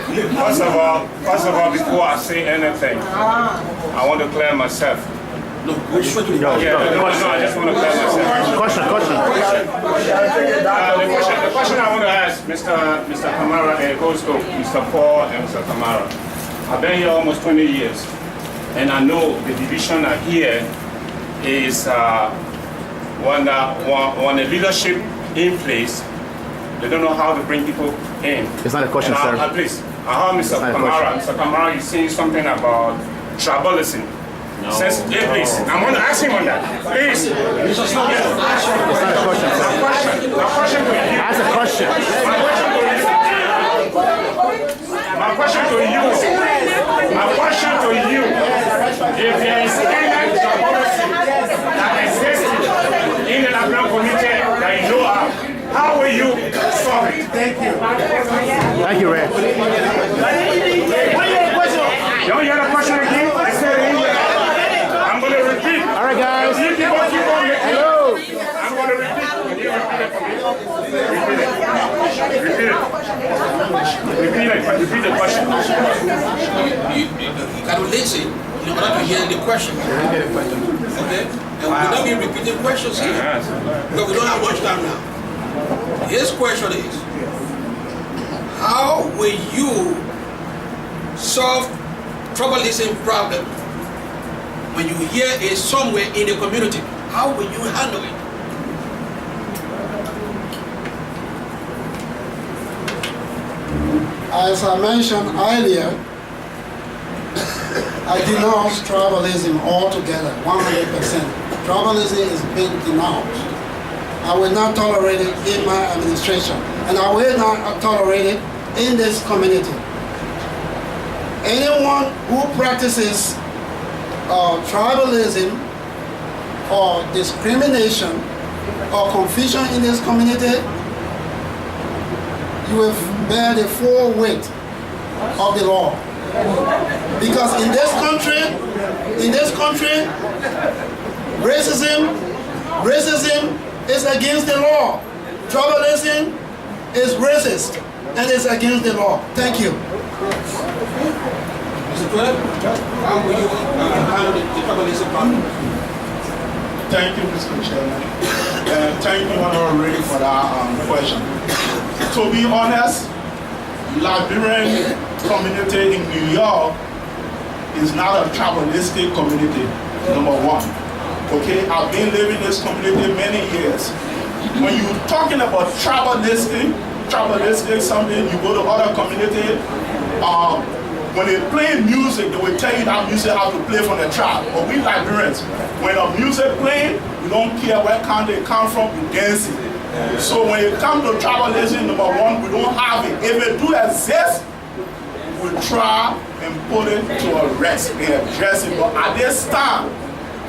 First of all, before I say anything, I want to clear myself. No, go straight to the No, I just want to clear myself. Question. The question I want to ask Mr. Kamara, and it goes to Mr. Paul and Mr. Kamara. I've been here almost 20 years. And I know the division here is when the leadership in place, they don't know how to bring people in. It's not a question, sir. Please, I heard Mr. Kamara. Mr. Kamara, you saying something about tribalism. No. Says, hey, please, I'm going to ask him on that. Please. It's not a question, sir. My question to you. Ask a question. My question to you. My question to you. If there is any tribalism that exists in the African community that you know of, how will you solve it? Thank you. Thank you, Ray. Don't you have a question again? I said it in there. I'm going to repeat. All right, guys. You keep on Hello. I'm going to repeat. Can you repeat it for me? Repeat the question. You got to listen in order to hear the question. Okay? And we're not going to repeat the questions here. Because we don't have much time now. His question is, how will you solve tribalism problem when you hear it somewhere in the community? How will you handle it? As I mentioned earlier, I denounce tribalism altogether, 100%. Tribalism is being denounced. I will not tolerate it in my administration, and I will not tolerate it in this community. Anyone who practices tribalism or discrimination or confusion in this community, you will bear the full weight of the law. Because in this country, racism is against the law. Tribalism is racist and is against the law. Thank you. Mr. Clerk, how will you handle the tribalism problem? Thank you, Mr. Chairman. And thank you, Honorable Ray, for that question. To be honest, Liberian community in New York is not a tribalistic community, number one. Okay, I've been living in this community many years. When you're talking about tribalistic something, you go to other community, when they play music, they will tell you that music how to play from the tribe. But we Liberians, when a music playing, we don't care where country they come from, we dance it. So when it comes to tribalism, number one, we don't have it. If it do exist, we try and put it to a rest and address it. But at this time,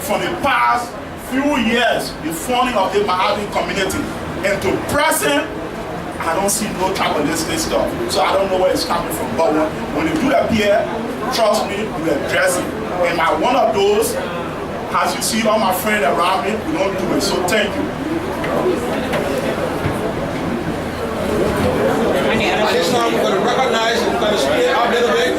from the past few years, the forming of the Mahavi community into present, I don't see no tribalistic stuff. So I don't know where it's coming from. But when it do appear, trust me, we address it. And by one of those, as you see all my friends around me, we don't do it. So thank you. At this time, we're going to recognize and we're going to split up a little bit.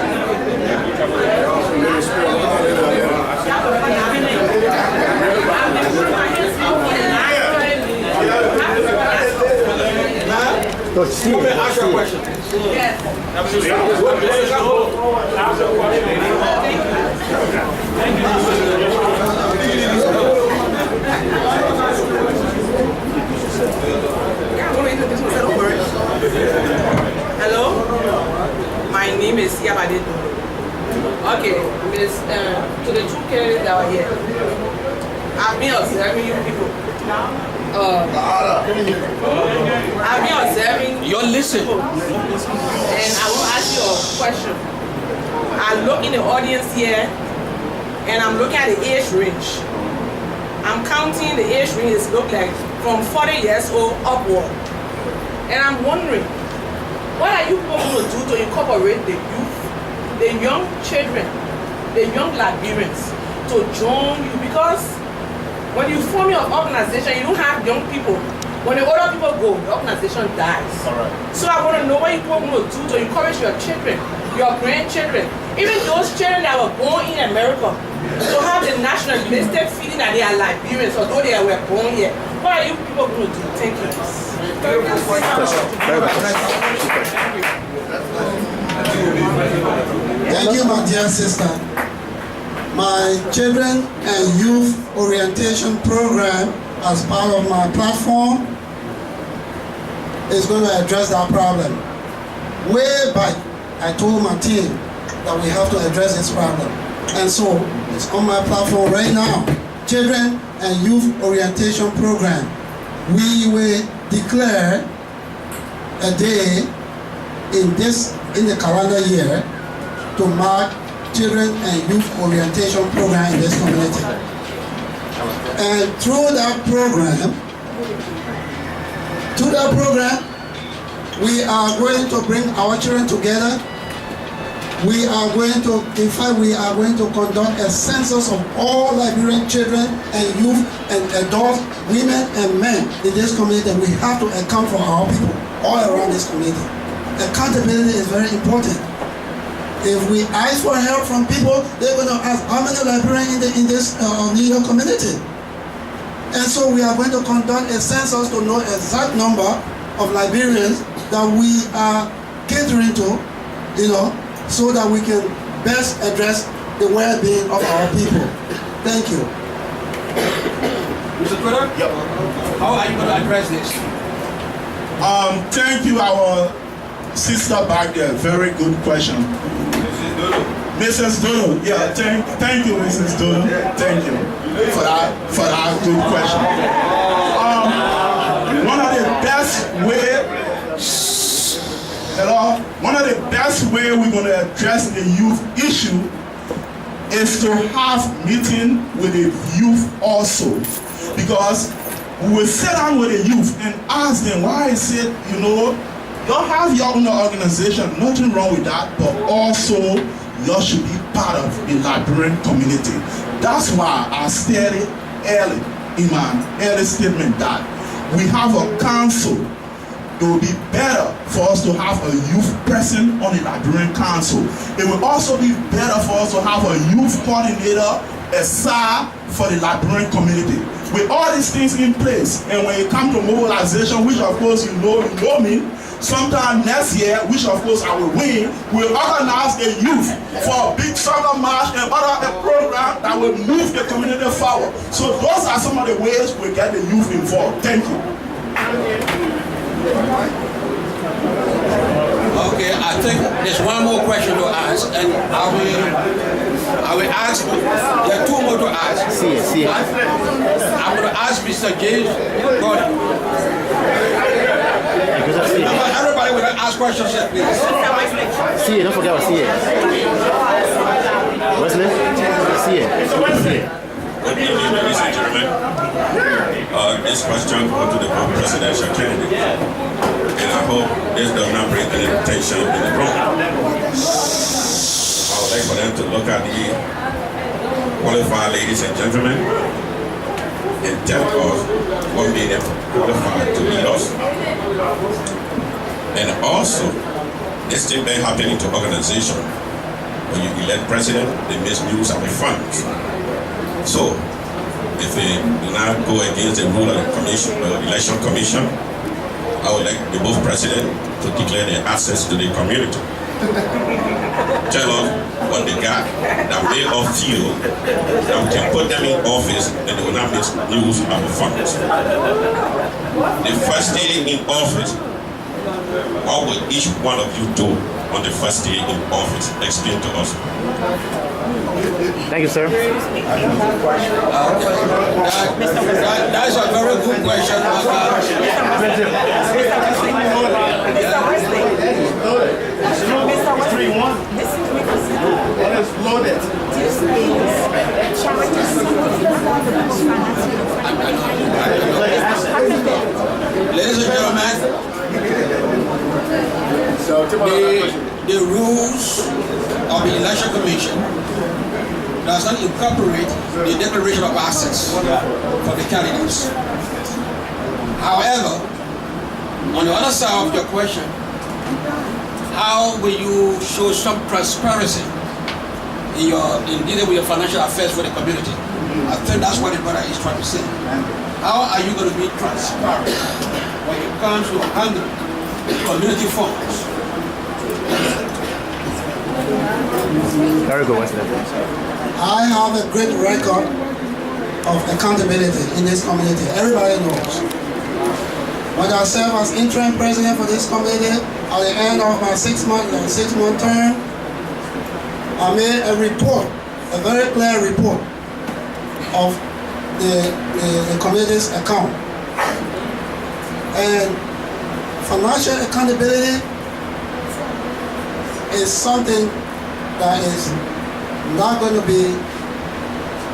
Go see. Come and ask your question. Yes. Hello, my name is Yabade. Okay, Miss, to the two candidates that are here, I've been observing you people. I've been observing. You're listening. And I will ask you a question. I look in the audience here, and I'm looking at the age range. I'm counting the age range look like from 40 years old upward. And I'm wondering, what are you people going to do to incorporate the youth, the young children, the young Liberians to join you? Because when you form your organization, you don't have young people. When the older people go, the organization dies. So I want to know what you people going to do to encourage your children, your grandchildren, even those children that were born in America, to have the nationalistic feeling that they are Liberians, although they were born here. What are you people going to do? Thank you. Thank you, my dear sister. my children and youth orientation program as part of my platform is going to address that problem. Way back, I told my team that we have to address this problem. And so, it's on my platform right now. Children and Youth Orientation Program. We will declare a day in the calendar year to mark Children and Youth Orientation Program in this community. And through that program, we are going to bring our children together. We are going to conduct a census of all Liberian children and youth and adults, women and men in this community. We have to account for our people all around this community. Accountability is very important. If we ask for help from people, they're going to ask how many Liberians in this New York community. And so we are going to conduct a census to know exact number of Liberians that we are catering to, so that we can best address the well-being of our people. Thank you. Mr. Twitter? Yep. How are you going to address this? Thank you, our sister back there. Very good question. Mrs. Dodo. Yeah, thank you, Mrs. Dodo. Thank you for that good question. One of the best way we're going to address the youth issue is to have meeting with the youth also, because we will sit down with the youth and ask them why is it, you have your own organization, nothing wrong with that, but also you should be part of the Liberian community. That's why I stated early in my early statement that we have a council. It will be better for us to have a youth person on the Liberian Council. It will also be better for us to have a youth coordinator aside for the Liberian community. With all these things in place, and when it comes to mobilization, which of course you know me, sometime next year, which of course I will win, we'll organize a youth for a big soccer match and other program that will move the community forward. So those are some of the ways we get the youth involved. Thank you. Okay, I think there's one more question to ask, and I will ask. There are two more to ask. See it. I'm going to ask Mr. James Gordon. Everybody will ask questions, please. See it. Don't forget about see it. Wesley, see it. Good evening, ladies and gentlemen. This question goes to the presidential candidate, and I hope this does not bring any tension in the room. I would like for them to look at the qualified ladies and gentlemen and tell us what made them qualified to lead us. And also, this thing may happen into organization. When you elect president, they misuse our funds. So, if they do not go against the rule of the commission, election commission, I would like the both president to declare their access to the community. Tell us what they got that may all feel that we can put them in office and they will not misuse our funds. The first day in office, what will each one of you do on the first day in office? Explain to us. Thank you, sir. That's a very good question. Ladies and gentlemen, the rules of the Election Commission does not incorporate the declaration of assets for the candidates. However, on the other side of your question, how will you show some transparency in dealing with your financial affairs for the community? I think that's what the brother is trying to say. How are you going to be transparent when it comes to handling community funds? Very good, Wesley. I have a great record of accountability in this community. Everybody knows. When I serve as interim president for this community, at the end of my six-month term, I made a report, a very clear report of the community's account. And financial accountability is something that is not going to be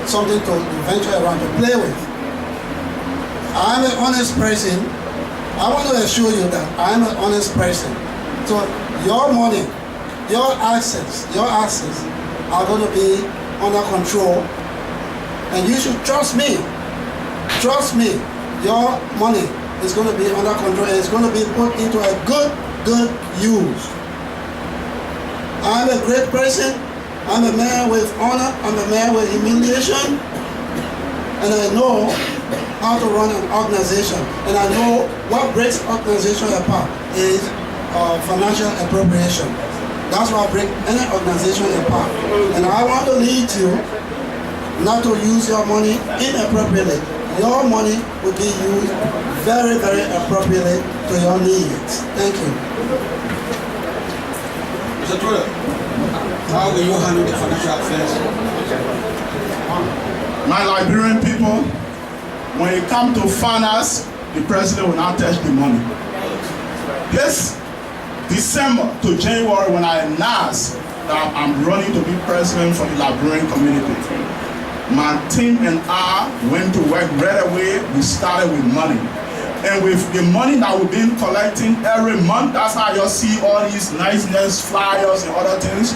something to venture around to play with. I'm an honest person. I want to assure you that I'm an honest person. So your money, your assets are going to be under control, and you should trust me. Trust me, your money is going to be under control and it's going to be put into a good use. I'm a great person. I'm a man with honor. I'm a man with humiliation. And I know how to run an organization. And I know what breaks organization apart is financial appropriation. That's what breaks any organization apart. And I want to lead you not to use your money inappropriately. Your money will be used very appropriately to your needs. Thank you. Mr. Troyer, how will you handle the financial affairs? My Liberian people, when it comes to finance, the president will not touch the money. This December to January, when I announced that I'm running to be president for the Liberian community, my team and I went to work right away. We started with money. And with the money that we've been collecting every month, that's how you see all these niceness, flyers and other things.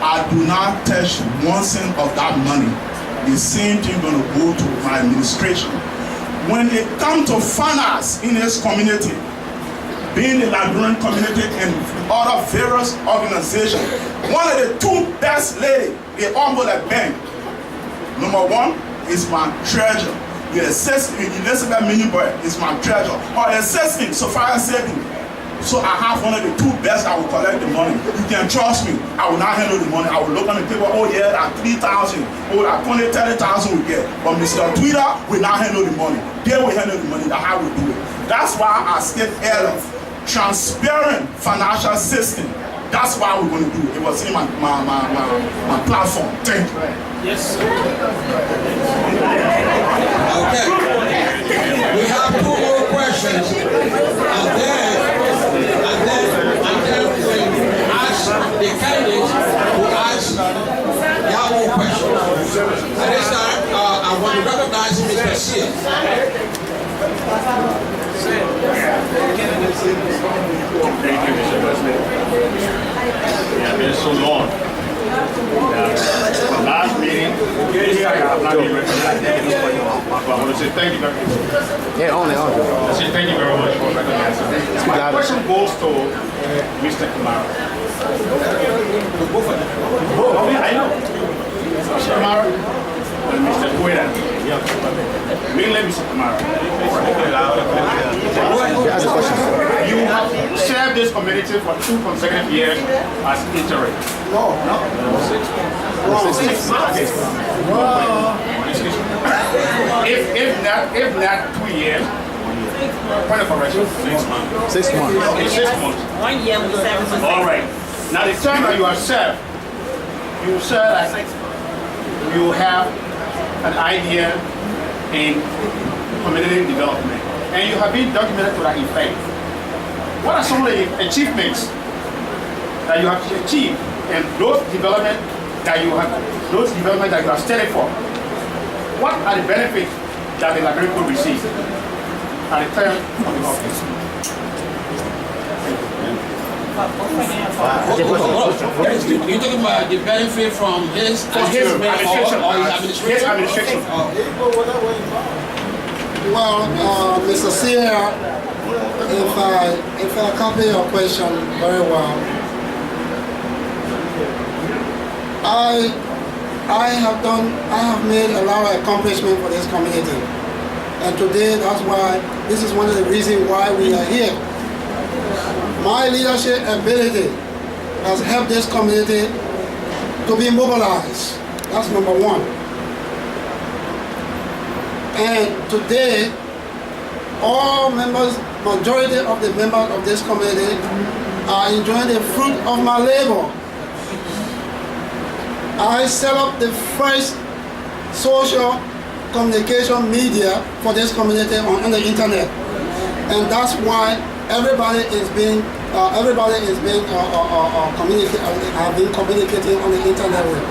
I do not touch 1 cent of that money. The same thing gonna go to my administration. When it comes to finance in this community, being the Liberian community and other various organizations, one of the two best ladies, they almost like bank. Number one is my treasurer. The assistant, Elizabeth Miniboy, is my treasurer. Or assistant, Sophia Sedu. So I have one of the two best that will collect the money. You can trust me. I will not handle the money. I will look on the paper, oh yeah, that 3,000, oh that 20, 30,000 we get. But Mr. Twitter will not handle the money. They will handle the money. That's how we do it. That's why I said earlier, transparent financial system. That's why we're going to do it. It was in my platform. Thank you. Yes. Okay. We have 2 more questions, and then we ask the candidates to ask their own questions. At this time, I want to recognize Mr. Sear. Thank you, Mr. President. Yeah, been so long. Last meeting, I have not been recognized. I want to say thank you very much. Yeah, only. I say thank you very much for recognizing me. My question goes to Mr. Kamara. Oh, yeah, I know. Mr. Kamara and Mr. Kueda. Mainly Mr. Kamara. You have served this community for 2 consecutive years as interim. No. 6 months. If not 2 years, point of correction, 6 months. 6 months. Okay, 6 months. 1 year with 7 months. All right. Now the term that you have served, you said that you have an idea in community development, and you have been documented to that effect. What are some of the achievements that you have achieved and those development that you have studied for? What are the benefits that the Liberian could receive at the time of the office? You're talking about the benefit from his administration or his administration? Well, Mr. Sear, if I copy your question very well, I have made a lot of accomplishment for this community, and today that's why this is one of the reasons why we are here. My leadership ability has helped this community to be mobilized. That's number one. And today, all members, majority of the members of this committee are enjoying the fruit of my labor. I set up the first social communication media for this community on the internet, and that's why everybody is being communicating on the internet with.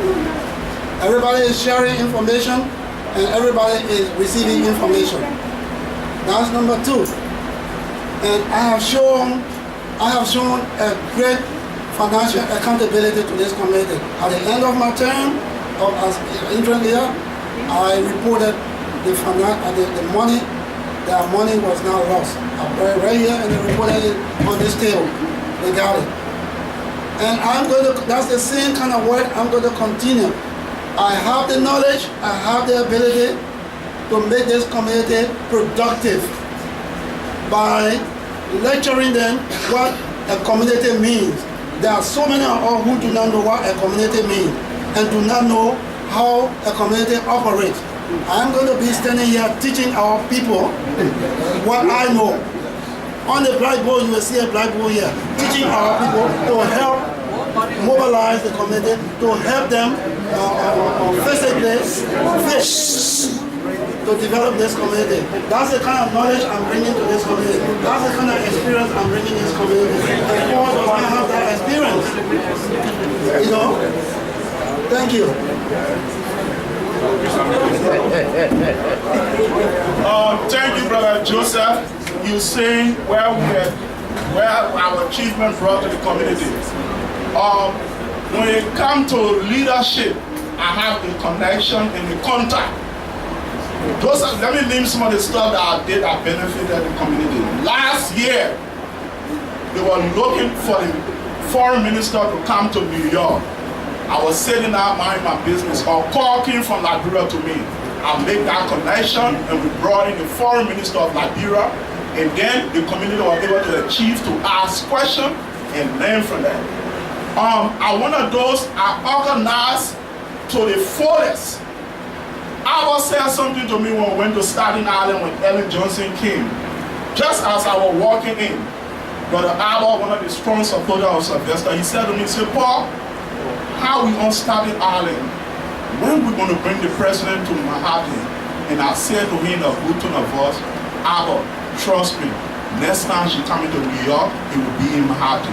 Everybody is sharing information, and everybody is receiving information. That's number two. And I have shown a great financial accountability to this committee. At the end of my term as interim leader, I reported the money. Their money was now lost. I put it right here and I reported it on this table. They got it. And that's the same kind of work I'm going to continue. I have the knowledge, I have the ability to make this community productive by lecturing them what a community means. There are so many of us who do not know what a community means and do not know how a community operates. I'm going to be standing here teaching our people what I know. On the blackboard, you will see a blackboard here, teaching our people to help mobilize the community, to help them physically to develop this community. That's the kind of knowledge I'm bringing to this community. That's the kind of experience I'm bringing to this community. And Paul does not have that experience. You know? Thank you. Thank you, Brother Joseph. You saying where our achievement brought to the community. When it comes to leadership, I have the connection and the contact. Let me name some of the stuff that I did that benefited the community. Last year, they were looking for the foreign minister to come to New York. I was sitting out minding my business, or call came from Liberia to me. I made that connection and we brought in the foreign minister of Liberia, and then the community was able to achieve to ask questions and learn from them. One of those I organized to the fullest. Albert said something to me when we went to Staten Island when Ellen Johnson came. Just as I was walking in, Brother Albert, one of the strong supporters of Sylvester, he said to me, he said, Paul, how we on Staten Island? When we going to bring the president to Manhattan? And I said to him in a good tone of voice, Albert, trust me, next time she coming to New York, it will be in Manhattan.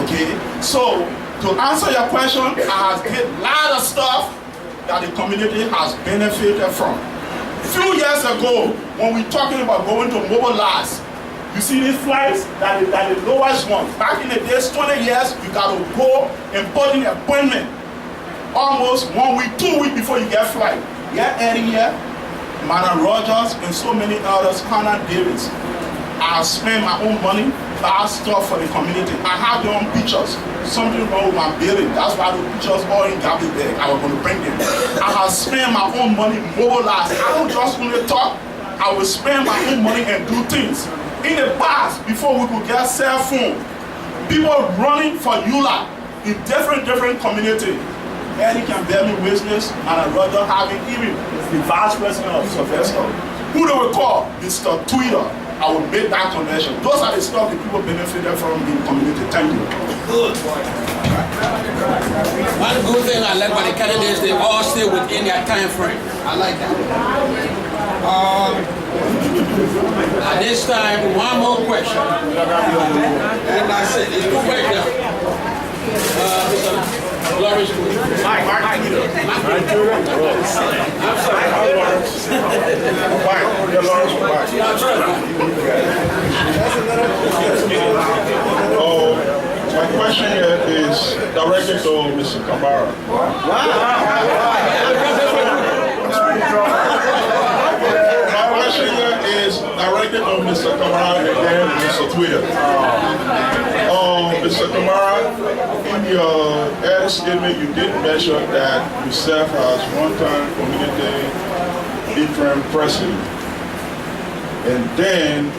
Okay? So, to answer your question, I did a lot of stuff that the community has benefited from. A few years ago, when we're talking about going to mobilize, you see these flights that the lowest one. Back in the days, 20 years, you got to go and put in an appointment almost 1 week, 2 weeks before you get flight. Yeah, Eddie here, Mana Rogers, and so many others, Hannah Davis. I spend my own money, buy stuff for the community. I have their own pictures. Something wrong with my building. That's why the pictures all in garbage bag. I was going to bring them. I have spent my own money, mobilize. I don't just only talk. I will spend my own money and do things. In the past, before we could get cell phone, people running for ULA in different communities. Eddie can bear me witness, and I'd rather having even the vice president of Sylvester, who they will call Mr. Twitter. I will make that connection. Those are the stuff that people benefited from in the community. Thank you. Good. One good thing I like about the candidates, they all stay within their time frame. I like that. At this time, one more question. And that's it. It's two right now. Mike. My question here is directed to Mr. Kamara. My question here is directed to Mr. Kamara and Mr. Twitter. Mr. Kamara, in your ad statement, you did mention that you served as one-time community interim president. And then,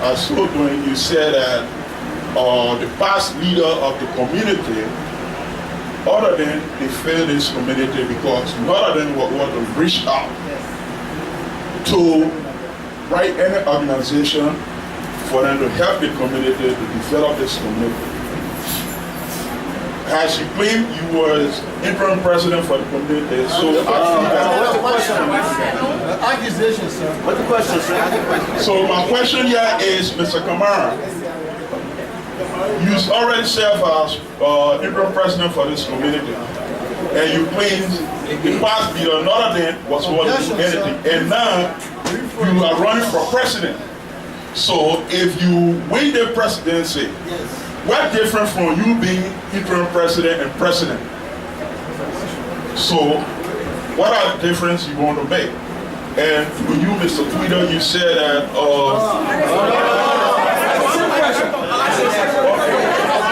as so doing, you said that the past leader of the community other than they failed this community because none of them want to reach out to write any organization for them to help the community to develop this community. As you claimed you was interim president for the community, so what's the question? Accusation, sir. What's the question, sir? So my question here is, Mr. Kamara, you already served as interim president for this community, and you claimed the past leader, none of them was one to do anything, and now you are running for president. So if you win the presidency, what different from you being interim president and president? So what are the difference you want to make? And for you, Mr. Twitter, you said that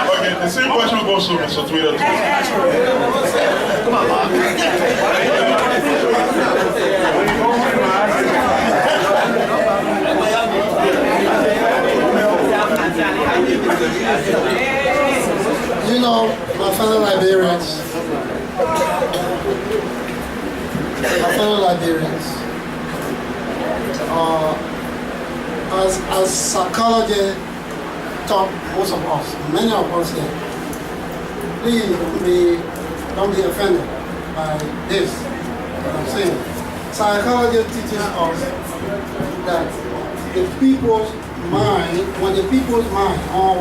okay, the same question goes to Mr. Twitter too. Come on, Mark. You know, my fellow Liberians, as psychology taught most of us, many of us here, please don't be offended by this, what I'm saying. Psychology teaches us that the people's mind, or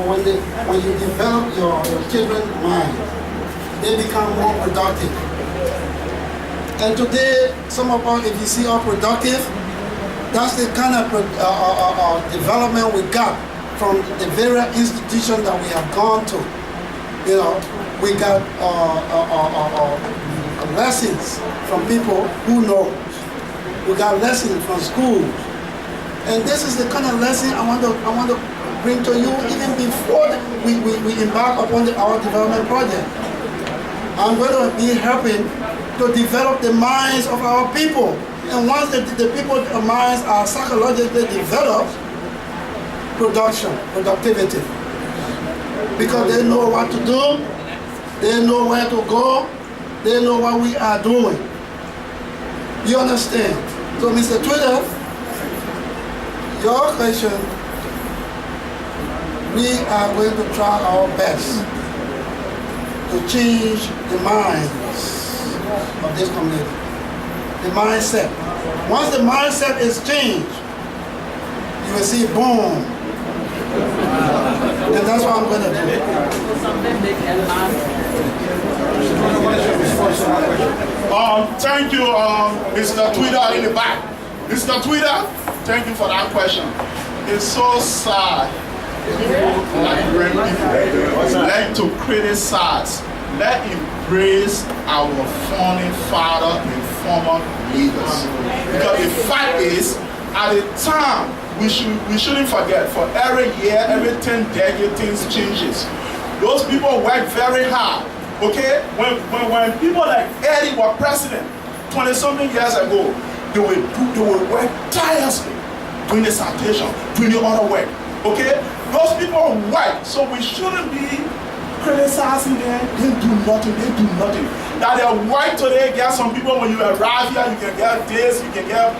when you develop your children's mind, they become more productive. And today, some of us, if you see how productive, that's the kind of development we got from the various institutions that we have gone to. You know, we got lessons from people who know. We got lessons from schools. And this is the kind of lesson I want to bring to you even before we embark upon our development project. I'm going to be helping to develop the minds of our people. And once the people's minds are psychologically developed, productivity. Because they know what to do, they know where to go, they know what we are doing. You understand? So Mr. Twitter, your question, we are going to try our best to change the minds of this community. The mindset. Once the mindset is changed, you will see boom. And that's what I'm going to do. Thank you, Mr. Twitter in the back. Mr. Twitter, thank you for that question. It's so sad. People like to criticize. Let's embrace our founding father and former leaders. Because the fact is, at the time, we shouldn't forget, for every year, every 10 decades, things changes. Those people work very hard. Okay? When people like Eddie were president 20-something years ago, they will work tirelessly doing the sanitation, doing the other work. Okay? Those people work, so we shouldn't be criticizing them. They do nothing. Now they work today, get some people, when you arrive here, you can get this, you can get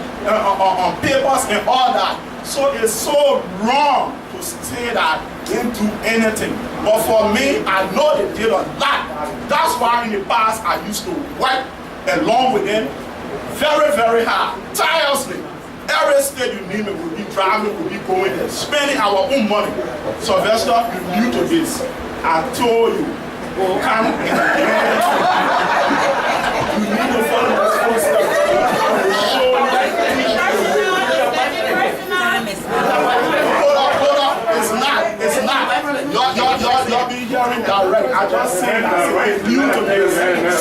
papers and all that. So it's so wrong to say that they didn't do anything. But for me, I know they did a lot. That's why in the past I used to work along with them very, very hard, tirelessly. Every state you name it, we'll be driving, we'll be going there, spending our own money. Sylvester, you're new to this. I told you, come in the end. You need to follow this footsteps. I will show you. Hold up. It's not. You're being hearing direct. I just said that we're new to this.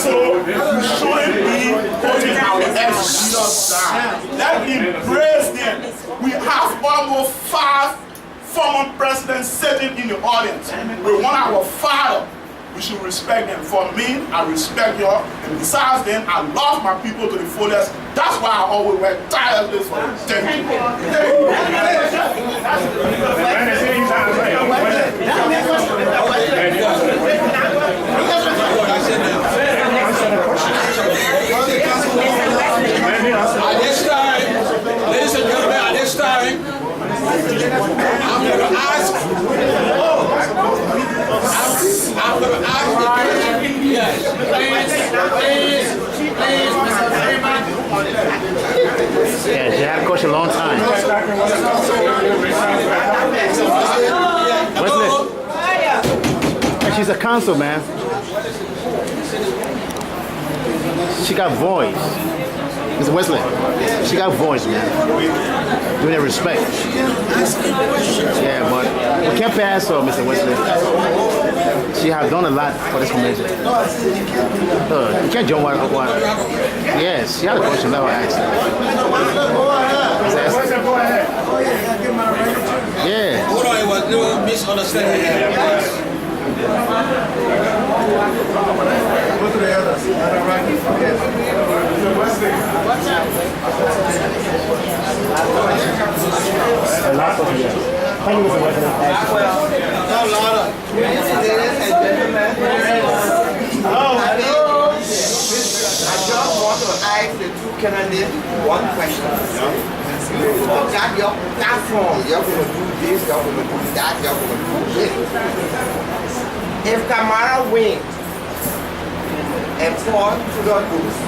So you shouldn't be putting our ex-leaders down. Let's embrace them. We have almost 5 former presidents sitting in the audience. We want our father. We should respect them. For me, I respect y'all. And besides them, I love my people to the fullest. That's why I always work tirelessly for them. Thank you. I'm going to ask the question. Yes, please, Mr. Chairman. Yeah, she had coached a long time. Wesley. She's a counsel, man. She got voice. Mr. Wesley, she got voice, man. Doing it respect. Yeah, but we can't pass her, Mr. Wesley. She has done a lot for this community. You can't jump one. Yes, she had a question. Let her ask. Yeah. Hold on, it was no misunderstanding. Go to the others. I just want to ask the two candidates one question. You got your platform. You're going to do this, you're going to do that, you're going to do this. If Kamara wins and Paul Tudor lose,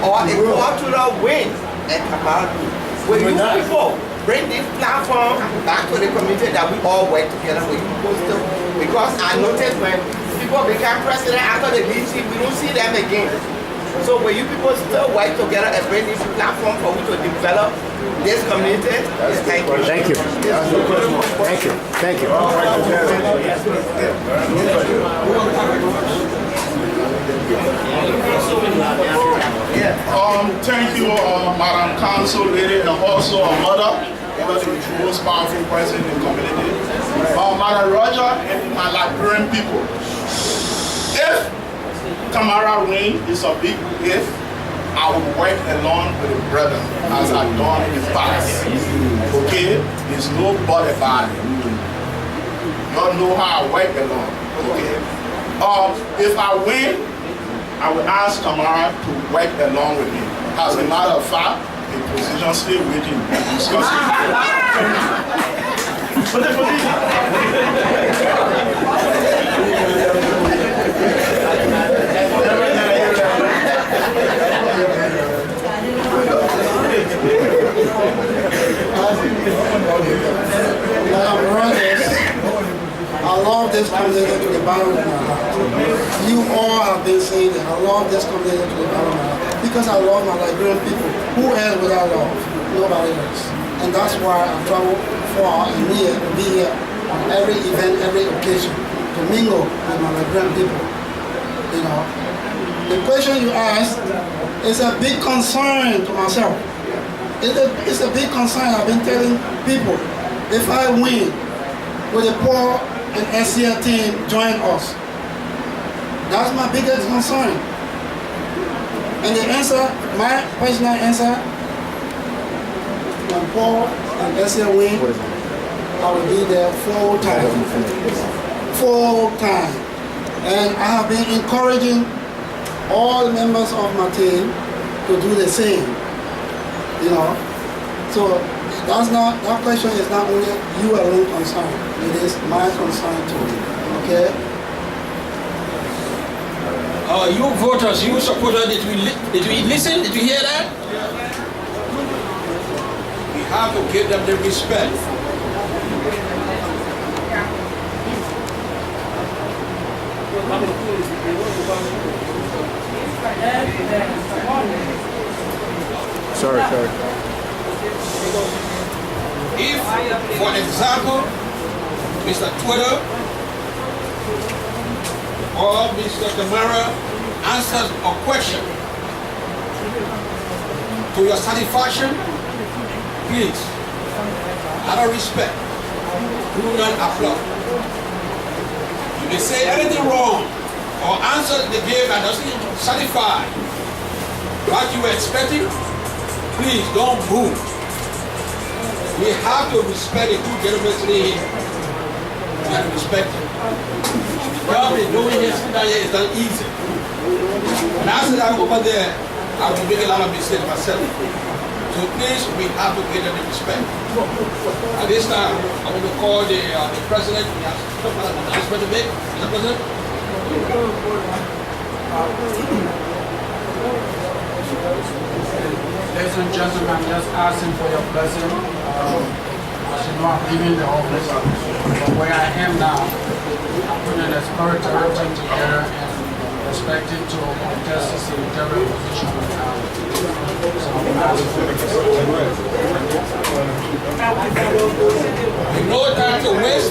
or if Paul Tudor wins and Kamara lose, will you people bring this platform back to the community that we all work together with people still? Because I noticed when people become president after the DC, we don't see them again. So will you people still work together and bring this platform for you to develop this community? Thank you. Thank you. Thank you. Thank you. Thank you, Madam Council Lady, and also our mother, one of the most powerful person in the community. Madam Roger and my Liberian people. If Kamara win is a big if, I will work along with the brother as I've done in the past. Okay? There's nobody about it. You all know how I work along. Okay? If I win, I will ask Kamara to work along with me. As a matter of fact, the position still waiting to discuss I love this community to the bottom of my heart. You all have been saying that I love this community to the bottom of my heart because I love my Liberian people. Who else would I love? Nobody else. And that's why I travel far and near to be here on every event, every occasion, to mingle with my Liberian people. You know, the question you asked is a big concern to myself. It's a big concern. I've been telling people, if I win, will the poor and SCL team join us? That's my biggest concern. And the answer, my personal answer, when Paul and SCL win, I will be there full time. Full time. And I have been encouraging all members of my team to do the same. You know, so that question is not only you alone concern, it is my concern too. Okay? You voters, you supporters, did we listen? Did you hear that? We have to give them the respect. Sorry. If, for example, Mr. Twitter or Mr. Kamara answers a question to your satisfaction, please, out of respect, do not applaud. You may say anything wrong or answer the game that doesn't satisfy what you were expecting. Please don't move. We have to respect the two gentlemen sitting here. We have to respect them. The job they're doing here, sitting down here, is not easy. When I said I'm over there, I will make a lot of mistakes myself. So please, we have to give them the respect. At this time, I want to call the president. We have some announcement to make. Mr. President. Ladies and gentlemen, I'm just asking for your blessing. As you know, I'm leaving the office. But where I am now, I'm putting the spirit to everything together and expecting to contest the secretarial position now. So I'm asking for your blessing. With no time to waste,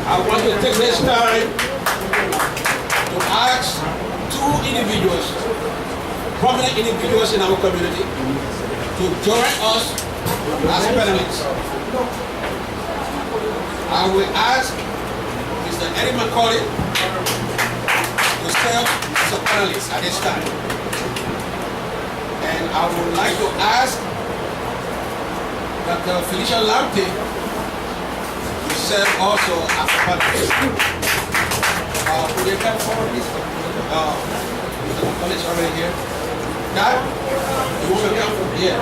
I want to take this time to ask two individuals, prominent individuals in our community, to join us as panelists. I will ask Mr. Eddie McCauley to serve as a panelist at this time. And I would like to ask Dr. Felicia Lamptey to serve also as a panelist. Could you come forward, please? Mr. McCauley is already here. Dad, you want to come from here?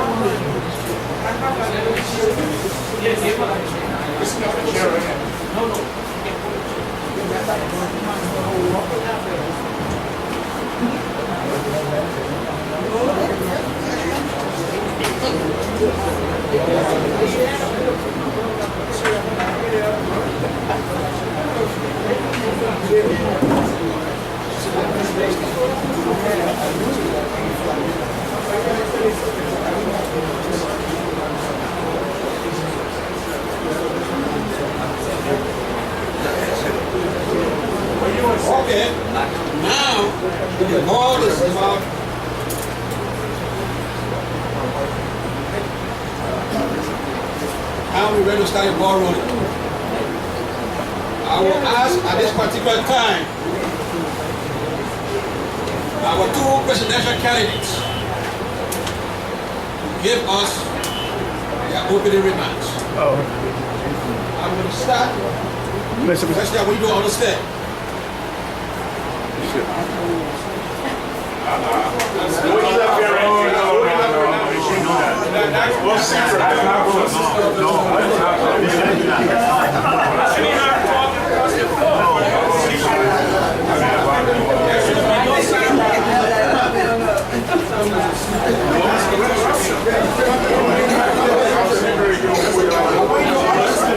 Okay, now the ball is about now we're ready to start the ball rolling. I will ask at this particular time our two presidential candidates to give us their opening remarks. I'm going to start. President, what do you understand?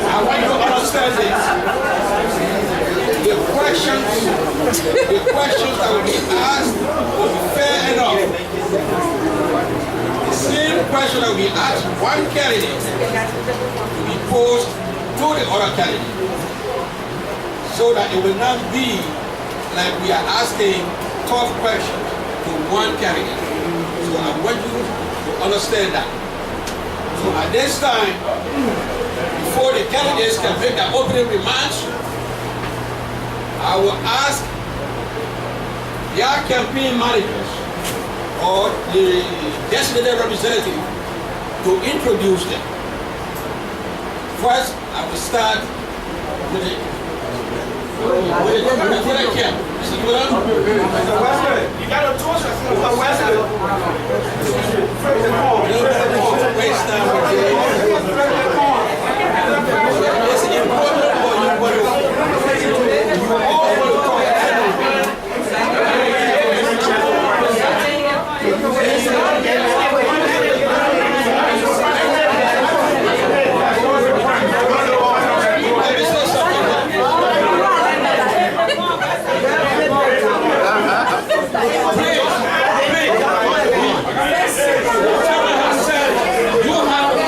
I want you to understand this. The questions that will be asked will be fair enough. The same question that will be asked one candidate will be posed to the other candidate, so that it will not be like we are asking tough questions to one candidate. So I want you to understand that. So at this time, before the candidates can make their opening remarks, I will ask their campaign managers or the designated representative to introduce them. First, I will start with the camp. Mr. Wesley, you got to toast us. Mr. Wesley. Waste time with it's important for you what you all want to talk. You have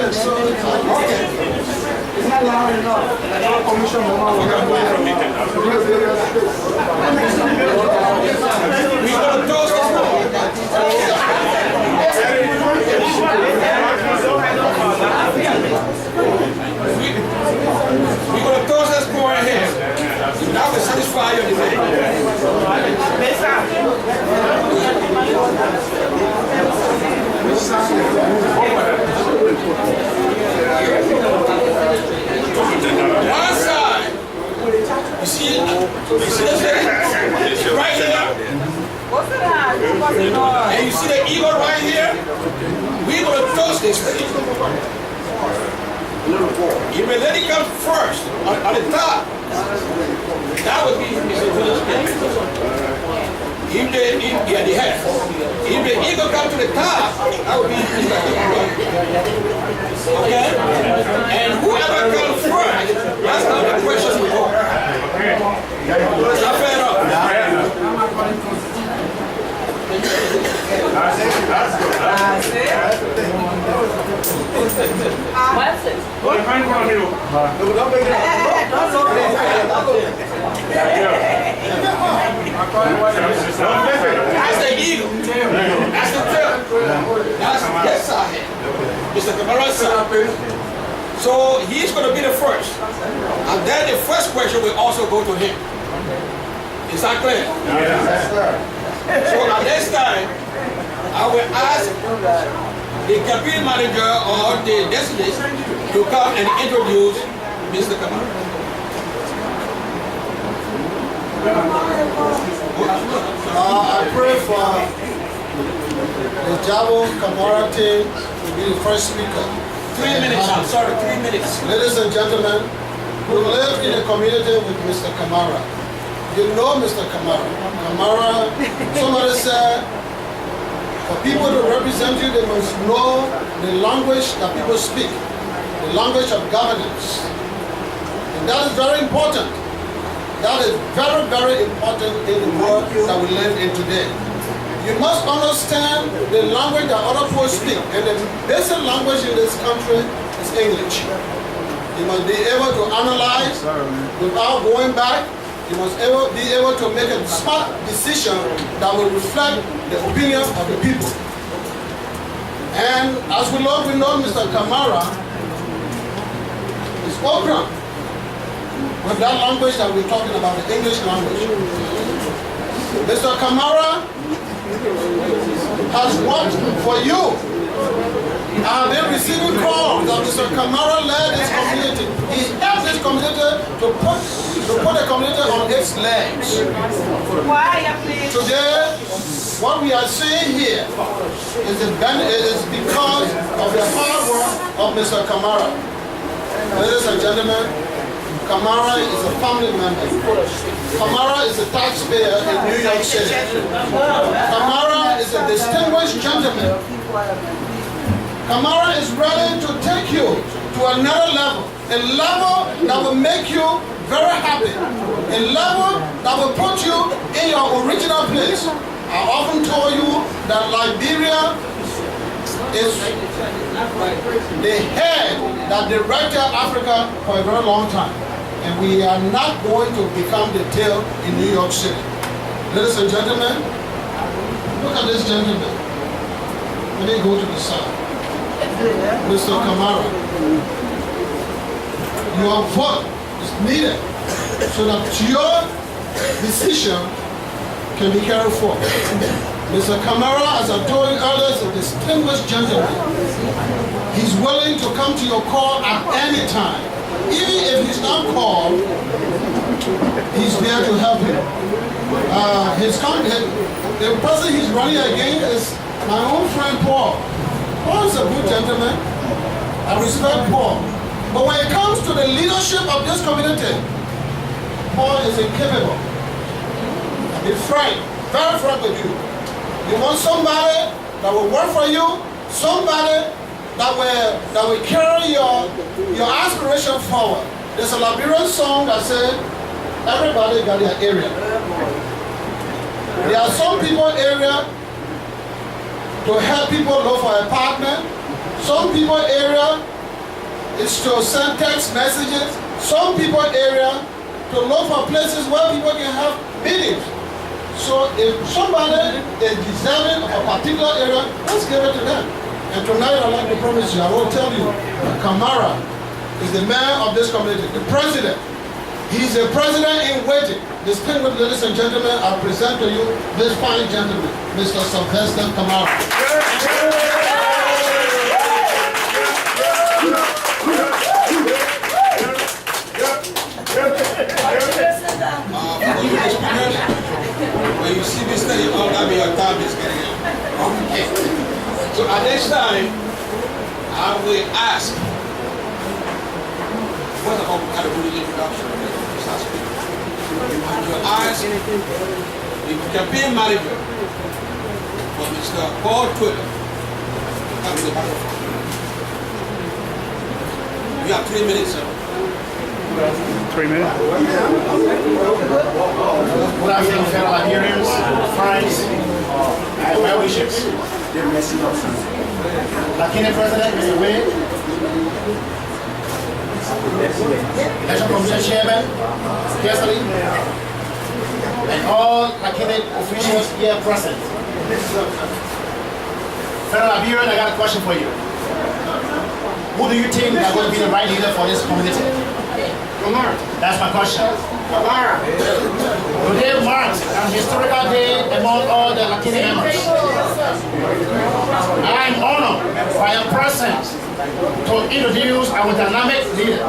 Yes, so okay. It's not loud enough. Commission We're going to toast this one. We're going to toast this boy here. That will satisfy your demand. One side. You see it? You see this thing? Right here. And you see the eagle right here? We're going to toast this thing. If the lady comes first on the top, that would be Mr. If the head. If the eagle comes to the top, that would be Mr. Okay? And whoever comes first, that's how the questions will go. Is that fair enough? That's the eagle. That's the tail. That's this side here. Mr. Kamara's side. So he's going to be the first. And then the first question will also go to him. Is that clear? Yes, sir. So at this time, I will ask the campaign manager or the designate to come and introduce Mr. Kamara. I pray for the Jabo Kamara team to be the first speaker. 3 minutes, I'm sorry, 3 minutes. Ladies and gentlemen, we live in a community with Mr. Kamara. You know Mr. Kamara. Kamara, somebody said, for people to represent you, they must know the language that people speak, the language of governance. And that is very important. That is very, very important in the world that we live in today. You must understand the language that other people speak. And the basic language in this country is English. You must be able to analyze without going back. You must be able to make a smart decision that will reflect the opinion of the people. And as we know Mr. Kamara is program with that language that we're talking about, the English language. Mr. Kamara has worked for you. I've been receiving calls that Mr. Kamara led this community. He helped this community to put the community on its legs. Today, what we are seeing here is because of the hard work of Mr. Kamara. Ladies and gentlemen, Kamara is a family member. Kamara is a taxpayer in New York City. Kamara is a distinguished gentleman. Kamara is ready to take you to another level, a level that will make you very happy, a level that will put you in your original place. I often told you that Liberia is the head that directed Africa for a very long time. And we are not going to become the tail in New York City. Ladies and gentlemen, look at this gentleman. Let me go to the side. Mr. Kamara, your vote is needed so that your decision can be carried forward. Mr. Kamara, as I told you earlier, is a distinguished gentleman. He's willing to come to your call at any time. Even if he's not called, he's there to help you. The person he's running against is my own friend Paul. Paul is a good gentleman. I respect Paul. But when it comes to the leadership of this community, Paul is incapable. Be frank, very frank with you. You want somebody that will work for you, somebody that will carry your aspiration forward. There's a Liberian song that says, everybody got their area. There are some people area to help people look for an apartment. Some people area is to send text messages. Some people area to look for places where people can have meetings. So if somebody is deserving of a particular area, let's give it to them. And tonight I'd like to promise you, I will tell you, Kamara is the mayor of this community, the president. He's a president in waiting. Distinguished ladies and gentlemen, I present to you this fine gentleman, Mr. Sylvester Kamara. When you see me study, all that be your time is getting it. Okay. So at this time, I will ask, what about we had a good introduction? You ask the campaign manager for Mr. Paul Twitter to come to the microphone. You have 3 minutes, sir. 3 minutes. Good afternoon, fellow Liberians, friends, and well wishes. Licany President, Mr. Wade, Election Commission Chairman, Kesley, and all Licany officials here present. Fellow Liberians, I got a question for you. Who do you think is going to be the right leader for this community? That's my question. Today marks an historical day among all the Licany members. I am honored by your presence to introduce our dynamic leader.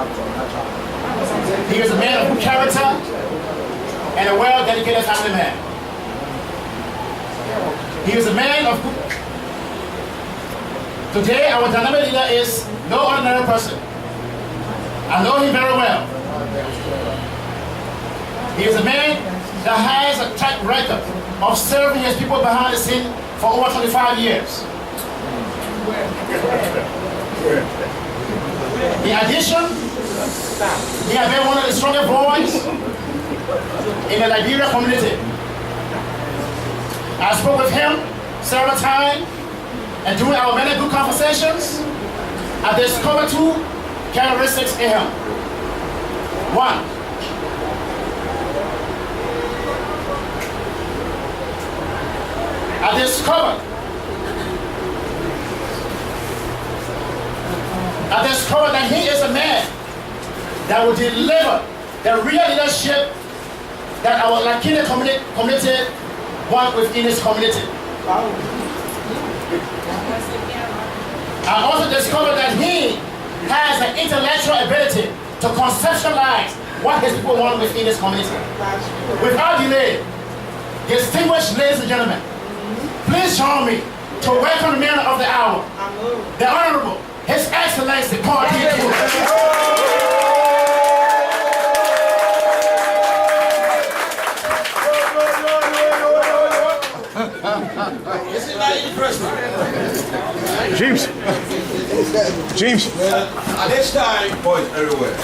He is a man of good character and a well-dedicated family man. He is a man of good. Today our dynamic leader is no ordinary person. I know him very well. He is a man that has a track record of serving his people behind the scene for over 25 years. In addition, he has been one of the strongest voices in the Liberian community. I spoke with him several times, and during our many good conversations, I discovered 2 characteristics in him. 1, I discovered that he is a man that will deliver the real leadership that our Licany community want within his community. I also discovered that he has an intellectual ability to conceptualize what his people want within his community. Without delay, distinguished ladies and gentlemen, please join me to welcome the man of the hour, the Honorable, His Excellency Paul James. At this time, boys everywhere.